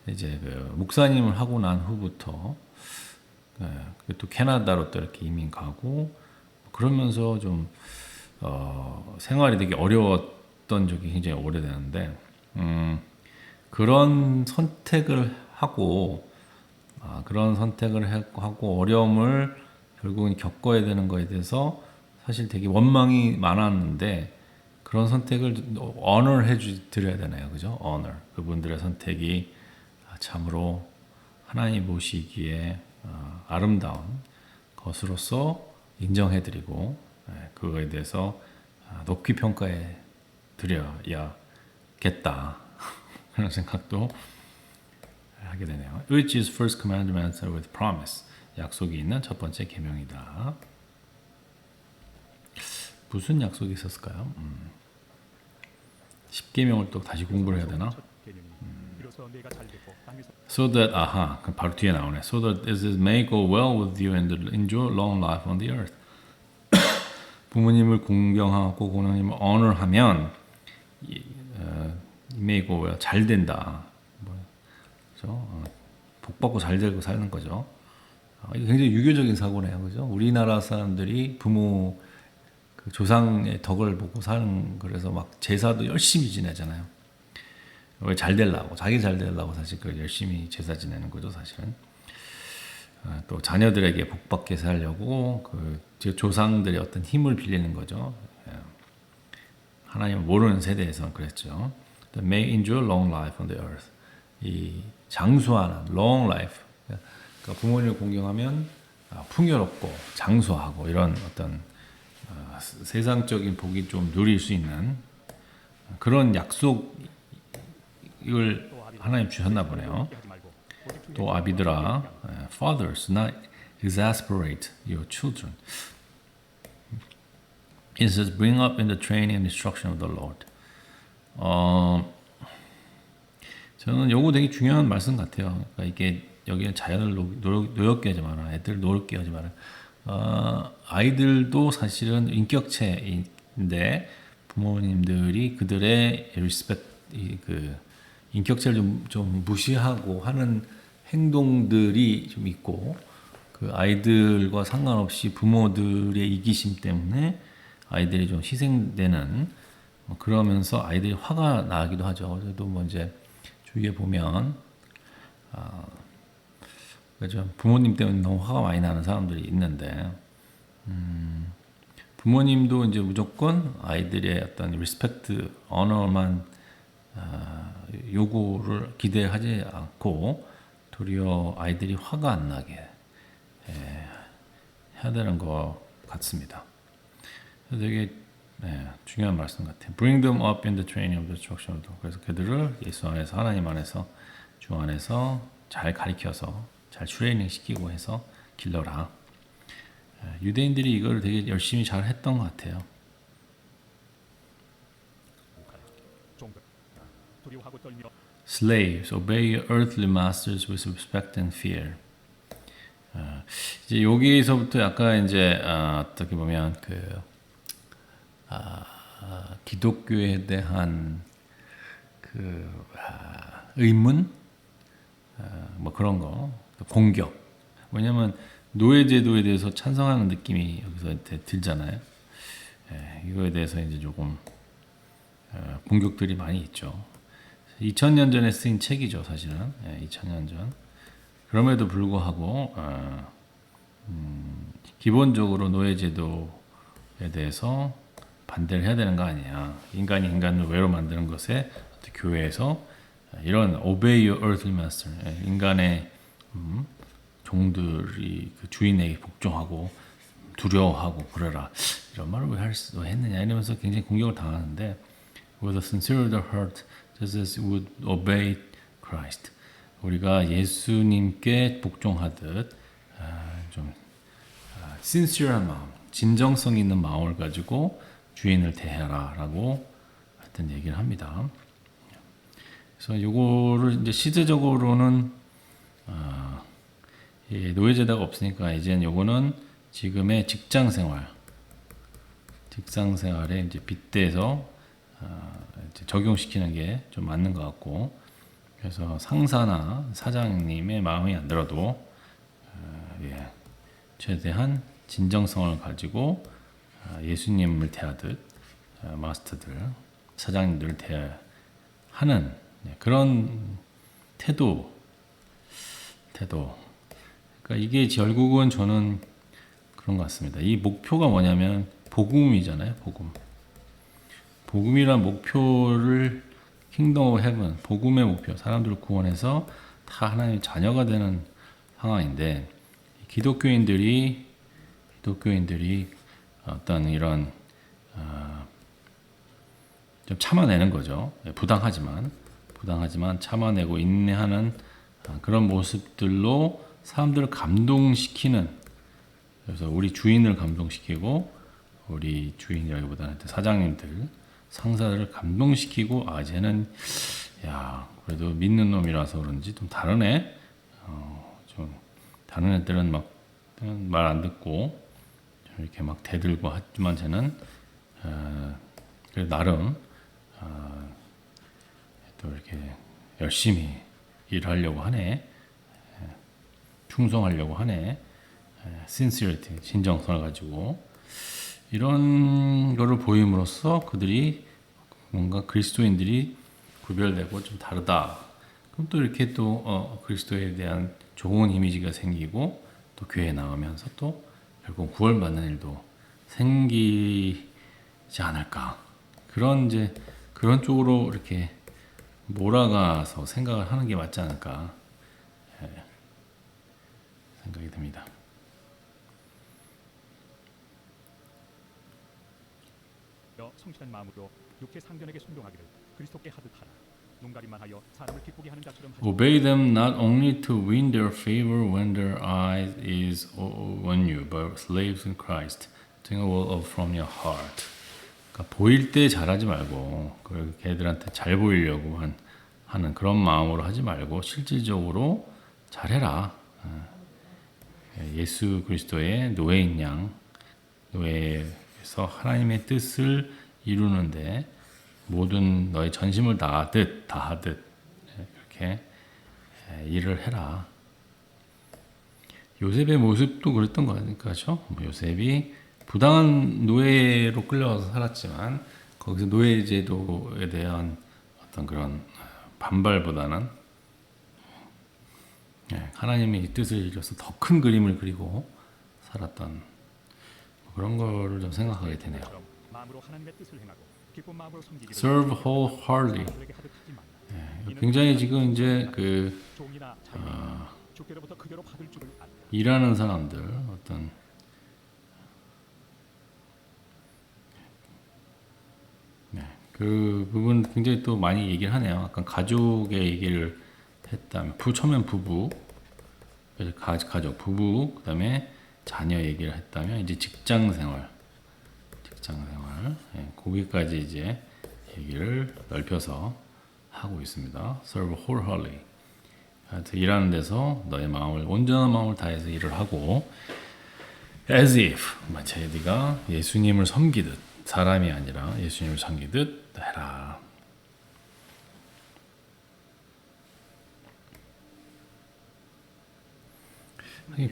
이제 목사님을 하고 난 후부터 또 캐나다로 또 이렇게 이민 가고 그러면서 좀 생활이 되게 어려웠던 적이 굉장히 오래되는데 그런 선택을 하고 어려움을 결국은 겪어야 되는 거에 대해서 사실 되게 원망이 많았는데 그런 선택을 honor 드려야 되나요, 그죠? honor 그분들의 선택이 참으로 하나님 보시기에 아름다운 것으로서 인정해드리고 그거에 대해서 높이 평가해 드려야겠다 그런 생각도 하게 되네요. Which is first commandment with promise. 약속이 있는 첫 번째 계명이다. 무슨 약속이 있었을까요? 10계명을 또 다시 공부를 해야 되나? 이어서 내가 잘 되고 땅에서 So that 바로 뒤에 나오네. So that this may go well with you and enjoy long life on the earth. 부모님을 공경하고 부모님을 honor하면 may go well 잘 된다. 그렇죠? 복 받고 잘 되고 사는 거죠. 이게 굉장히 유교적인 사고네요, 그죠? 우리나라 사람들이 부모 그 조상의 덕을 보고 사는 그래서 막 제사도 열심히 지내잖아요. 왜 잘 되려고 자기 잘 되려고 사실 그 열심히 제사 지내는 거죠, 사실은. 또 자녀들에게 복 받게 살려고 그 조상들의 어떤 힘을 빌리는 거죠. 하나님을 모르는 세대에서는 그랬죠. That may enjoy long life on the earth. 이 장수하는 long life. 그러니까 부모님을 공경하면 풍요롭고 장수하고 이런 어떤 세상적인 복이 좀 누릴 수 있는 그런 약속을 하나님 주셨나 보네요. 또 아비들아, fathers, not exasperate your children. It says, bring up in the training and instruction of the Lord. 저는 요거 되게 중요한 말씀 같아요. 그러니까 이게 여기는 자연을 노엽게 하지 마라. 애들 노엽게 하지 마라. 아이들도 사실은 인격체인데 부모님들이 그들의 그 인격체를 좀 무시하고 하는 행동들이 좀 있고 그 아이들과 상관없이 부모들의 이기심 때문에 아이들이 좀 희생되는 그러면서 아이들이 화가 나기도 하죠. 그래도 뭐 이제 주위에 보면 그죠? 부모님 때문에 너무 화가 많이 나는 사람들이 있는데 부모님도 이제 무조건 아이들의 어떤 리스펙트, 언어만 요구를 기대하지 않고 도리어 아이들이 화가 안 나게 해야 되는 것 같습니다. 그래서 되게 중요한 말씀 같아요. Bring them up in the training of the instruction. 그래서 그들을 예수 안에서 하나님 안에서 주 안에서 잘 가르쳐서 잘 트레이닝 시키고 해서 길러라. 유대인들이 이걸 되게 열심히 잘 했던 것 같아요. Slaves, obey your earthly masters with respect and fear. 이제 여기서부터 약간 이제 어떻게 보면 그 기독교에 대한 그 의문, 뭐 그런 거, 공격. 왜냐하면 노예 제도에 대해서 찬성하는 느낌이 여기서 들잖아요. 이거에 대해서 이제 조금 공격들이 많이 있죠. 2000년 전에 쓰인 책이죠, 사실은. 2000년 전. 그럼에도 불구하고 기본적으로 노예 제도에 대해서 반대를 해야 되는 거 아니냐. 인간이 인간을 외로 만드는 것에 교회에서 이런 obey your earthly master, 인간의 종들이 그 주인에게 복종하고 두려워하고 그러라. 이런 말을 왜 했느냐 이러면서 굉장히 공격을 당하는데 with a sincere heart, just as would obey Christ. 우리가 예수님께 복종하듯 좀 sincere한 마음, 진정성 있는 마음을 가지고 주인을 대하라라고 하여튼 얘기를 합니다. 그래서 요거를 이제 시대적으로는 노예제도가 없으니까 이제는 요거는 지금의 직장 생활에 이제 빗대서 이제 적용시키는 게 좀 맞는 것 같고, 그래서 상사나 사장님의 마음이 안 들어도 최대한 진정성을 가지고 예수님을 대하듯 마스터들, 사장님들을 대하는 그런 태도. 그러니까 이게 결국은 저는 그런 것 같습니다. 이 목표가 뭐냐면 복음이잖아요. 복음이란 목표를 킹덤 오브 헤븐, 복음의 목표, 사람들을 구원해서 다 하나님의 자녀가 되는 상황인데 기독교인들이 어떤 이런 좀 참아내는 거죠. 부당하지만 참아내고 인내하는 그런 모습들로 사람들을 감동시키는, 그래서 우리 주인을 감동시키고 우리 주인이라기보다는 사장님들, 상사들을 감동시키고 이제는 야, 그래도 믿는 놈이라서 그런지 좀 다르네. 좀 다른 애들은 막 말 안 듣고 이렇게 막 대들고 하지만 쟤는 그래도 나름 또 이렇게 열심히 일하려고 하네. 충성하려고 하네. sincerity, 진정성을 가지고 이런 거를 보임으로써 그들이 뭔가 그리스도인들이 구별되고 좀 다르다. 그럼 또 이렇게 또 그리스도에 대한 좋은 이미지가 생기고 또 교회에 나오면서 또 결국 구원받는 일도 생기지 않을까. 그런 이제 그런 쪽으로 이렇게 몰아가서 생각을 하는 게 맞지 않을까 생각이 듭니다. 성실한 마음으로 육체 상전에게 순종하기를 그리스도께 하듯 하라. 눈가림만 하여 사람을 기쁘게 하는 자처럼 하지 Obey them not only to win their favor when their eye is on you, but slaves in Christ, doing all from your heart. 그러니까 보일 때 잘하지 말고 걔들한테 잘 보이려고 하는 그런 마음으로 하지 말고 실질적으로 잘해라. 예수 그리스도의 노예인 양, 노예에서 하나님의 뜻을 이루는데 모든 너의 전심을 다하듯 이렇게 일을 해라. 요셉의 모습도 그랬던 거니까죠. 요셉이 부당한 노예로 끌려와서 살았지만 거기서 노예 제도에 대한 어떤 그런 반발보다는 하나님의 뜻을 이뤄서 더 큰 그림을 그리고 살았던 그런 거를 좀 생각하게 되네요. 마음으로 하나님의 뜻을 행하고 기쁜 마음으로 섬기기를 Serve wholeheartedly. 사람들에게 하듯 하지 말라. 굉장히 지금 이제 그 종이나 자유인이 주께로부터 그대로 받을 줄을 알라. 일하는 사람들 어떤 그 부분 굉장히 또 많이 얘기를 하네요. 약간 가족의 얘기를 했다면 처음엔 부부, 가족, 부부, 그다음에 자녀 얘기를 했다면 이제 직장 생활, 거기까지 이제 얘기를 넓혀서 하고 있습니다. Serve wholeheartedly. 일하는 데서 너의 마음을 온전한 마음을 다해서 일을 하고, as if 마치 네가 예수님을 섬기듯 사람이 아니라 예수님을 섬기듯 해라.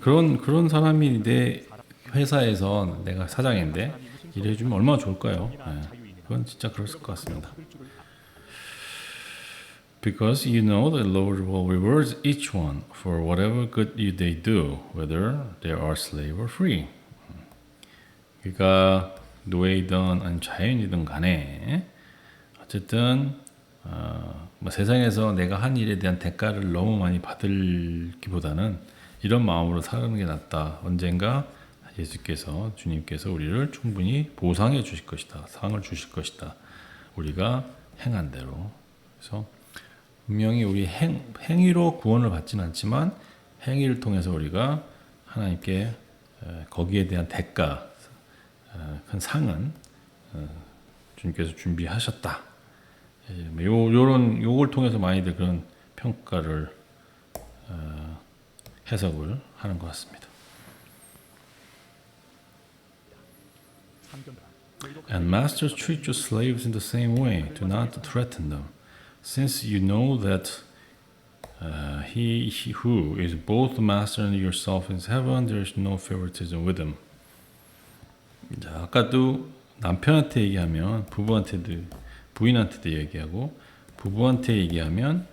그런 사람이 내 회사에서 내가 사장인데 일해주면 얼마나 좋을까요? 그건 진짜 그랬을 것 같습니다. Because you know the Lord will reward each one for whatever good they do, whether they are slave or free. 그러니까 노예이든 아니면 자연이든 간에 어쨌든 뭐 세상에서 내가 한 일에 대한 대가를 너무 많이 받을기보다는 이런 마음으로 사는 게 낫다. 언젠가 예수께서 주님께서 우리를 충분히 보상해 주실 것이다. 상을 주실 것이다. 우리가 행한 대로. 그래서 분명히 우리 행위로 구원을 받지는 않지만 행위를 통해서 우리가 하나님께 거기에 대한 대가, 큰 상은 주님께서 준비하셨다. 요걸 통해서 많이들 그런 평가를 해석을 하는 것 같습니다. And masters treat your slaves in the same way. Do not threaten them, since you know that he who is both the master and yourself is heaven. There is no favoritism with him. 자, 아까도 남편한테 얘기하면 부부한테도 부인한테도 얘기하고 부부한테 얘기하면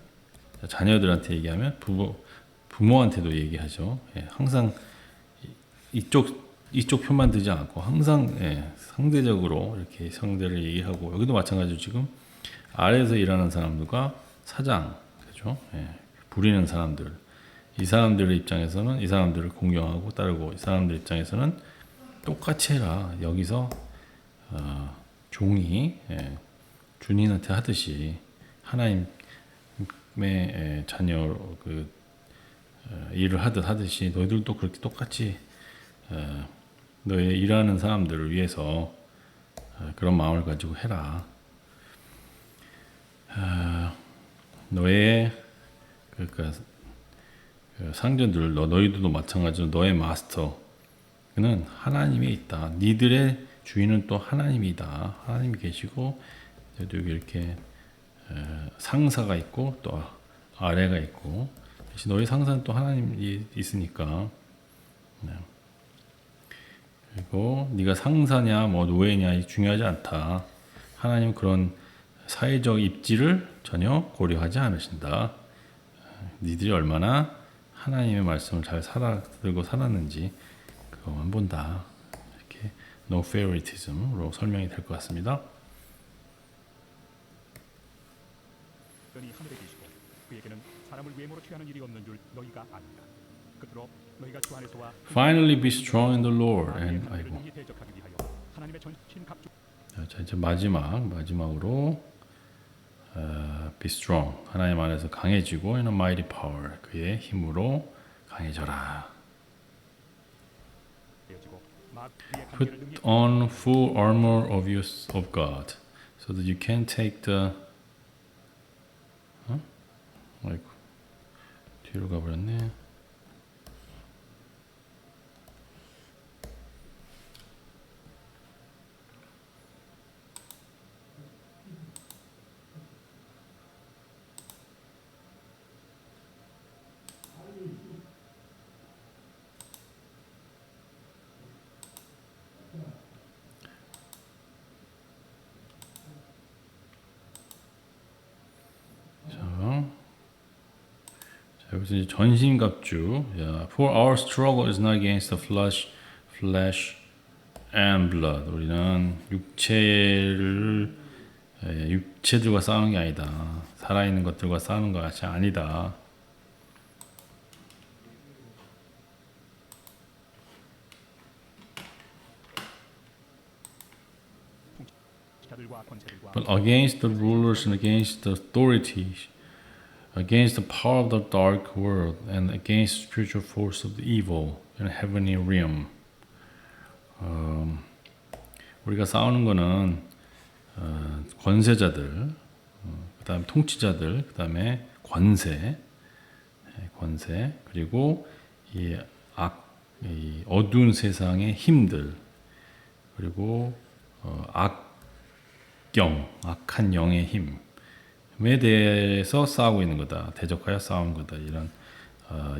자녀들한테 얘기하면 부모한테도 얘기하죠. 항상 이쪽 편만 들지 않고 항상 상대적으로 이렇게 상대를 얘기하고 여기도 마찬가지로 지금 아래에서 일하는 사람들과 사장, 그죠? 부리는 사람들, 이 사람들의 입장에서는 이 사람들을 공경하고 따르고 이 사람들 입장에서는 똑같이 해라. 여기서 종이 주인한테 하듯이 하나님의 자녀 일을 하듯이 너희들도 그렇게 똑같이 너의 일하는 사람들을 위해서 그런 마음을 가지고 해라. 너의 그러니까 그 상전들 너희들도 마찬가지로 너의 마스터는 하나님이 있다. 니들의 주인은 또 하나님이다. 하나님이 계시고 여기 이렇게 상사가 있고 또 아래가 있고 너희 상사는 또 하나님이 있으니까. 네. 그리고 네가 상사냐 뭐 노예냐 중요하지 않다. 하나님 그런 사회적 입지를 전혀 고려하지 않으신다. 니들이 얼마나 하나님의 말씀을 잘 들고 살았는지 그것만 본다. 이렇게 no favoritism으로 설명이 될 것 같습니다. 그니 하늘에 계시고 그에게는 사람을 외모로 취하는 일이 없는 줄 너희가 안다. 끝으로 너희가 주 안에서와 Finally be strong in the Lord. And 아이고. 능히 대적하기 위하여 하나님의 전신 갑주. 자 이제 마지막으로 be strong. 하나님 안에서 강해지고 in a mighty power. 그의 힘으로 강해져라. Put on full armor of God, so that you can take the. 아이고 뒤로 가버렸네. 자, 여기서 이제 전신갑주. For our struggle is not against the flesh and blood. 우리는 육체들과 싸우는 게 아니다. 살아있는 것들과 싸우는 것이 아니다. But against the rulers and against the authorities, against the power of the dark world, and against the spiritual force of the evil in heavenly realm. 우리가 싸우는 거는 권세자들, 그다음 통치자들, 그다음에 권세, 그리고 이 어두운 세상의 힘들, 그리고 악한 영의 힘에 대해서 싸우고 있는 거다. 대적하여 싸우는 거다. 이런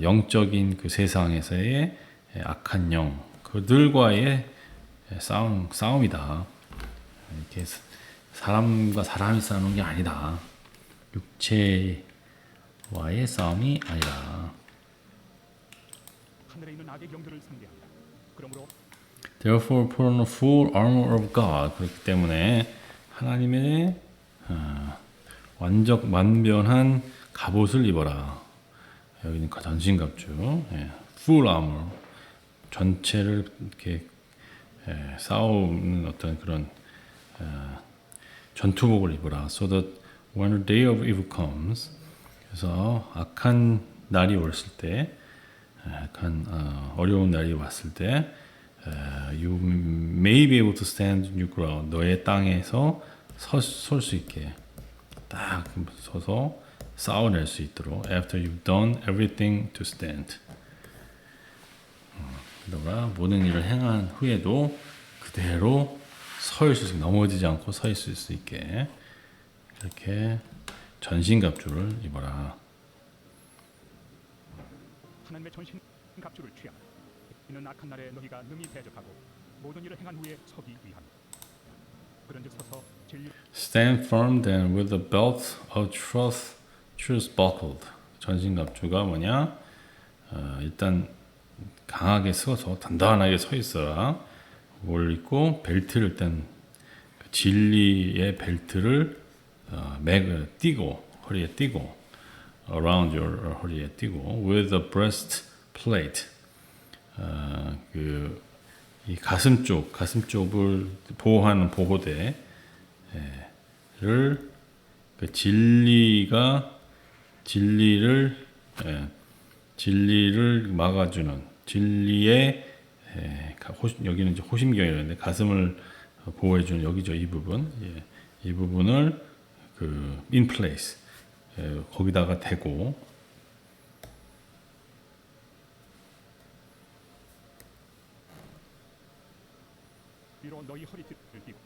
영적인 그 세상에서의 악한 영, 그들과의 싸움이다. 이렇게 사람과 사람이 싸우는 게 아니다. 육체와의 싸움이 아니다. 하늘에 있는 악의 영들을 상대한다. 그러므로 Therefore, put on the full armor of God. 그렇기 때문에 하나님의 완벽만변한 갑옷을 입어라. 여기는 전신갑주, full armor, 전체를 이렇게 싸우는 어떤 그런 전투복을 입어라. So that when the day of evil comes, 그래서 악한 날이 왔을 때, 어려운 날이 왔을 때, you may be able to stand your ground. 너의 땅에서 설 수 있게 딱 서서 싸워낼 수 있도록. After you've done everything to stand. 너가 모든 일을 행한 후에도 그대로 서 있을 수 있게, 넘어지지 않고 서 있을 수 있게 이렇게 전신갑주를 입어라. 하나님의 전신 갑주를 취하라. 이는 악한 날에 너희가 능히 대적하고 모든 일을 행한 후에 서기 위함이다. 그런즉 서서 진리. Stand firm then with the belt of truth buckled. 전신갑주가 뭐냐? 일단 강하게 서서 단단하게 서 있어라. 뭘 입고 벨트를 일단 진리의 벨트를 띠고 허리에 띠고 around your 허리에 띠고 with a breastplate. 이 가슴 쪽을 보호하는 보호대를 진리를 막아주는 진리의 여기는 이제 호심경이라는데 가슴을 보호해주는 여기죠. 이 부분, 이 부분을 in place 거기다가 대고 위로 너희 허리띠를 띠고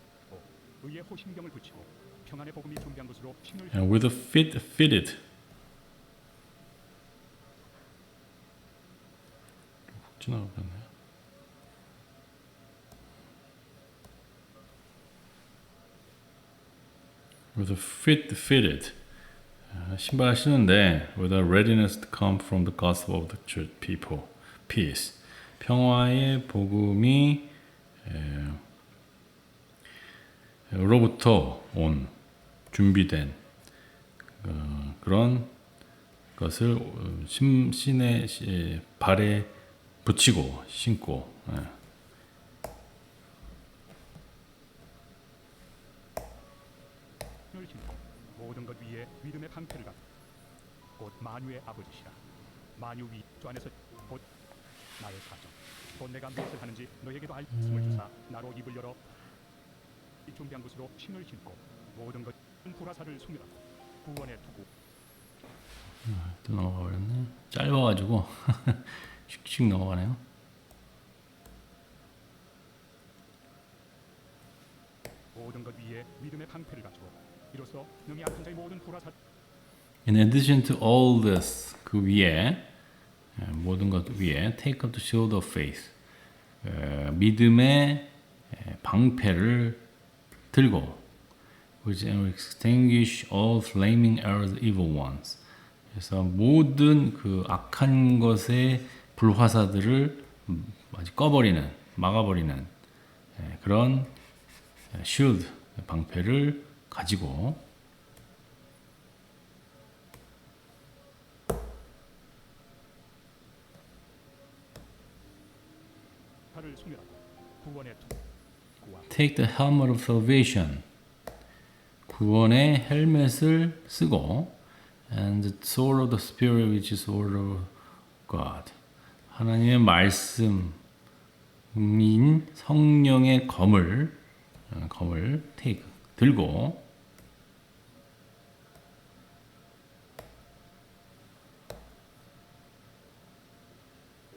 의의 호심경을 붙이고 평안의 복음이 준비한 것으로 신을 and with a fitted 지나가네. with a fitted 신발 신는데 with a readiness to come from the gospel of the church people peace 평화의 복음이 로부터 온 준비된 그런 것을 신의 발에 붙이고 신고 신을 신고 모든 것 위에 믿음의 방패를 갖고 곧 만유의 아버지시라 만유 위 주 안에서 곧 나의 사정 곧 내가 무엇을 하는지 너에게도 알씀을 주사 나로 입을 열어 이 준비한 것으로 신을 신고 모든 것 불화살을 숨기라 구원의 투구 또 넘어가 버렸네. 짧아가지고 슉슉 넘어가네요. 모든 것 위에 믿음의 방패를 갖추고 이로써 능히 악한 자의 모든 불화살 In addition to all this 그 위에 모든 것 위에 take up the shield of faith 믿음의 방패를 들고 which extinguish all flaming arrows of evil ones 그래서 모든 그 악한 것의 불화사들을 아주 꺼버리는 막아버리는 그런 shield 방패를 가지고 팔을 숨기라 구원의 투구와 take the helmet of salvation 구원의 헬멧을 쓰고 and the sword of the spirit which is the word of God 하나님의 말씀인 성령의 검을 take 들고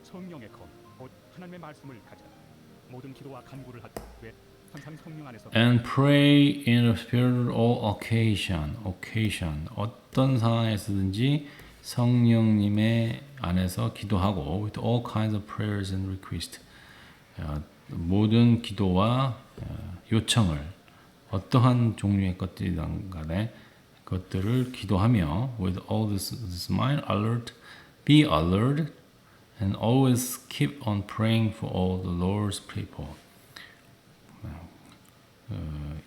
성령의 검, 곧 하나님의 말씀을 가져라. 모든 기도와 간구를 하되 항상 성령 안에서 and pray in the spirit of all occasion 어떤 상황에서든지 성령님의 안에서 기도하고 with all kinds of prayers and requests 모든 기도와 요청을 어떠한 종류의 것들이든 간에 그것들을 기도하며 with all this mind be alert and always keep on praying for all the Lord's people.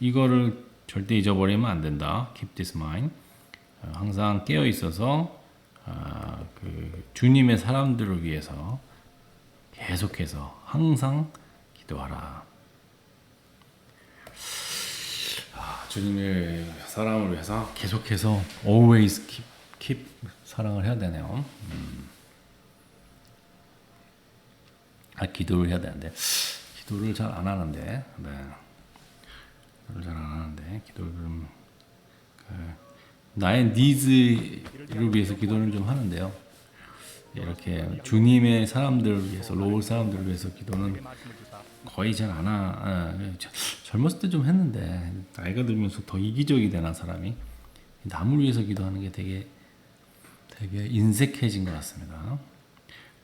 이거를 절대 잊어버리면 안 된다. Keep this mind. 항상 깨어 있어서 그 주님의 사람들을 위해서 계속해서 항상 기도하라. 주님의 사람을 위해서 계속해서 always keep 사랑을 해야 되네요. 기도를 해야 되는데 기도를 잘 안 하는데 기도를 잘 안 하는데 기도를 좀 나의 니즈를 위해서 기도를 좀 하는데요. 이렇게 주님의 사람들을 위해서 로울 사람들을 위해서 기도는 거의 잘 안 젊었을 때 좀 했는데 나이가 들면서 더 이기적이 되는 사람이 남을 위해서 기도하는 게 되게 인색해진 것 같습니다.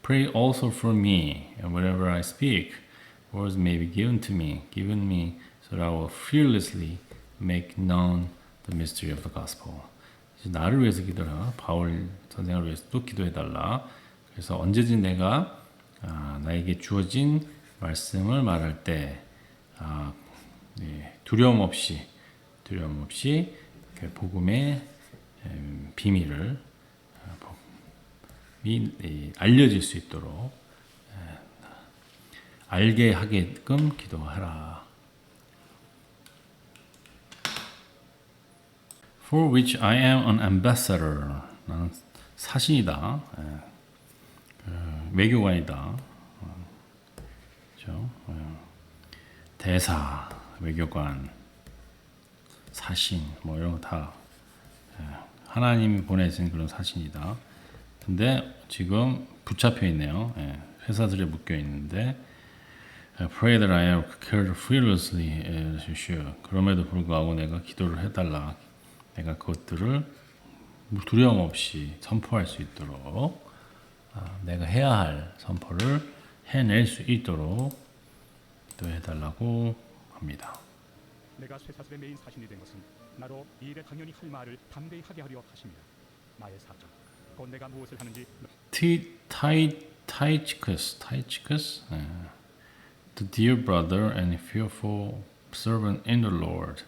Pray also for me, and whenever I speak, words may be given me, so that I will fearlessly make known the mystery of the gospel. 나를 위해서 기도하라. 바울 선생을 위해서도 기도해달라. 그래서 언제든지 내가 나에게 주어진 말씀을 말할 때 두려움 없이 그 복음의 비밀을 알려질 수 있도록 알게 하게끔 기도하라. For which I am an ambassador. 나는 사신이다. 외교관이다. 그렇죠? 대사, 외교관, 사신 뭐 이런 거 다 하나님이 보내신 그런 사신이다. 근데 지금 붙잡혀 있네요. 예, 회사들에 묶여 있는데 Pray that I have cared fearlessly as you should. 그럼에도 불구하고 내가 기도를 해달라. 내가 그것들을 두려움 없이 선포할 수 있도록 내가 해야 할 선포를 해낼 수 있도록 기도해달라고 합니다. 내가 쇠사슬의 메인 사신이 된 것은 나로 이 일에 당연히 할 말을 담대히 하게 하려 하심이라. 나의 사정 곧 내가 무엇을 하는지 Tychicus, the dear brother and fearful servant in the Lord.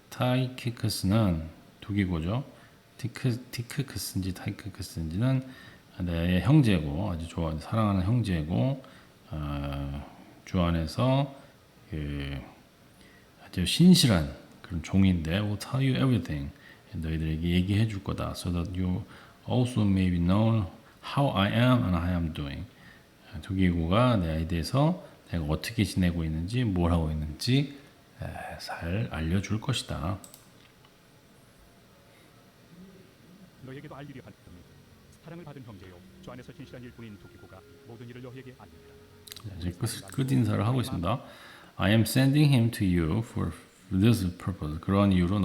타이키크스는 두기고죠. 티크크스인지 타이크크스인지는 내 형제고 아주 좋아하는 사랑하는 형제고 주 안에서 아주 신실한 그런 종인데 will tell you everything. 너희들에게 얘기해 줄 거다. So that you also may be known how I am and how I am doing. 두기고가 내에 대해서 내가 어떻게 지내고 있는지 뭘 하고 있는지 잘 알려줄 것이다. 너에게도 알리려 하노니 사랑을 받은 형제요 주 안에서 신실한 일꾼인 두기고가 모든 일을 너에게 알리리라. 이제 끝 인사를 하고 있습니다. I am sending him to you for this purpose. 그런 이유로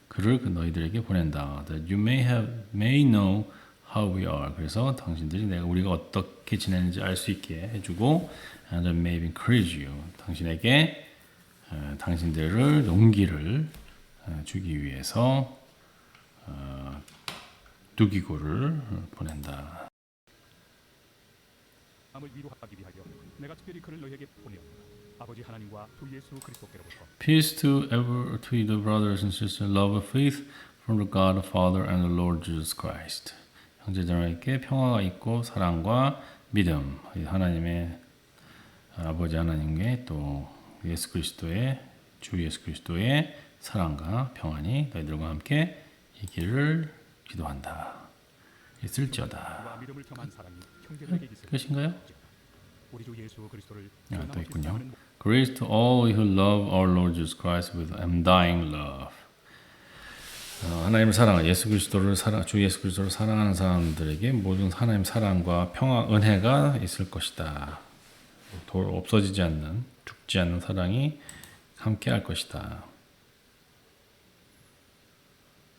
그를 너희들에게 보낸다. That you may know how we are. 그래서 당신들이 우리가 어떻게 지내는지 알 수 있게 해주고, and that may encourage you. 당신에게 당신들을 용기를 주기 위해서 두기고를 보낸다. 마음을 위로하기 위하여 내가 특별히 그를 너에게 보내었노라. 아버지 하나님과 주 예수 그리스도께로부터 Peace to the brothers and sisters, love of faith from the God the Father and the Lord Jesus Christ. 형제자매에게 평화가 있고 사랑과 믿음, 하나님의 아버지 하나님께 또 주 예수 그리스도의 사랑과 평안이 너희들과 함께 있기를 기도한다. 있을지어다. 믿음을 겸한 사람이 형제들에게 있을 끝인가요? 우리 주 예수 그리스도를 또 있군요. Grace to all who love our Lord Jesus Christ with undying love. 하나님을 사랑하는 주 예수 그리스도를 사랑하는 사람들에게 모든 하나님 사랑과 평화 은혜가 있을 것이다. 없어지지 않는 죽지 않는 사랑이 함께할 것이다.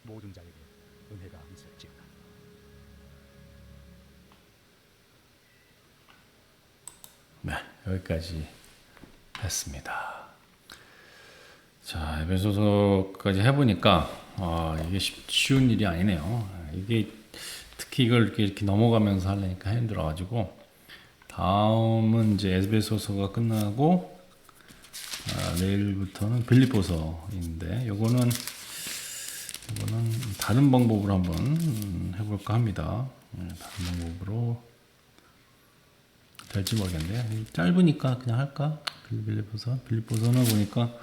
모든 자에게 은혜가 있을지어다. 네, 여기까지 했습니다. 자, 에베소서까지 해보니까 이게 쉬운 일이 아니네요. 이게 특히 이걸 이렇게 넘어가면서 하려니까 힘들어가지고 다음은 이제 에베소서가 끝나고 내일부터는 빌립보서인데 요거는 다른 방법으로 한번 해볼까 합니다. 다른 방법으로 될지 모르겠네요. 짧으니까 그냥 할까? 빌립보서는 보니까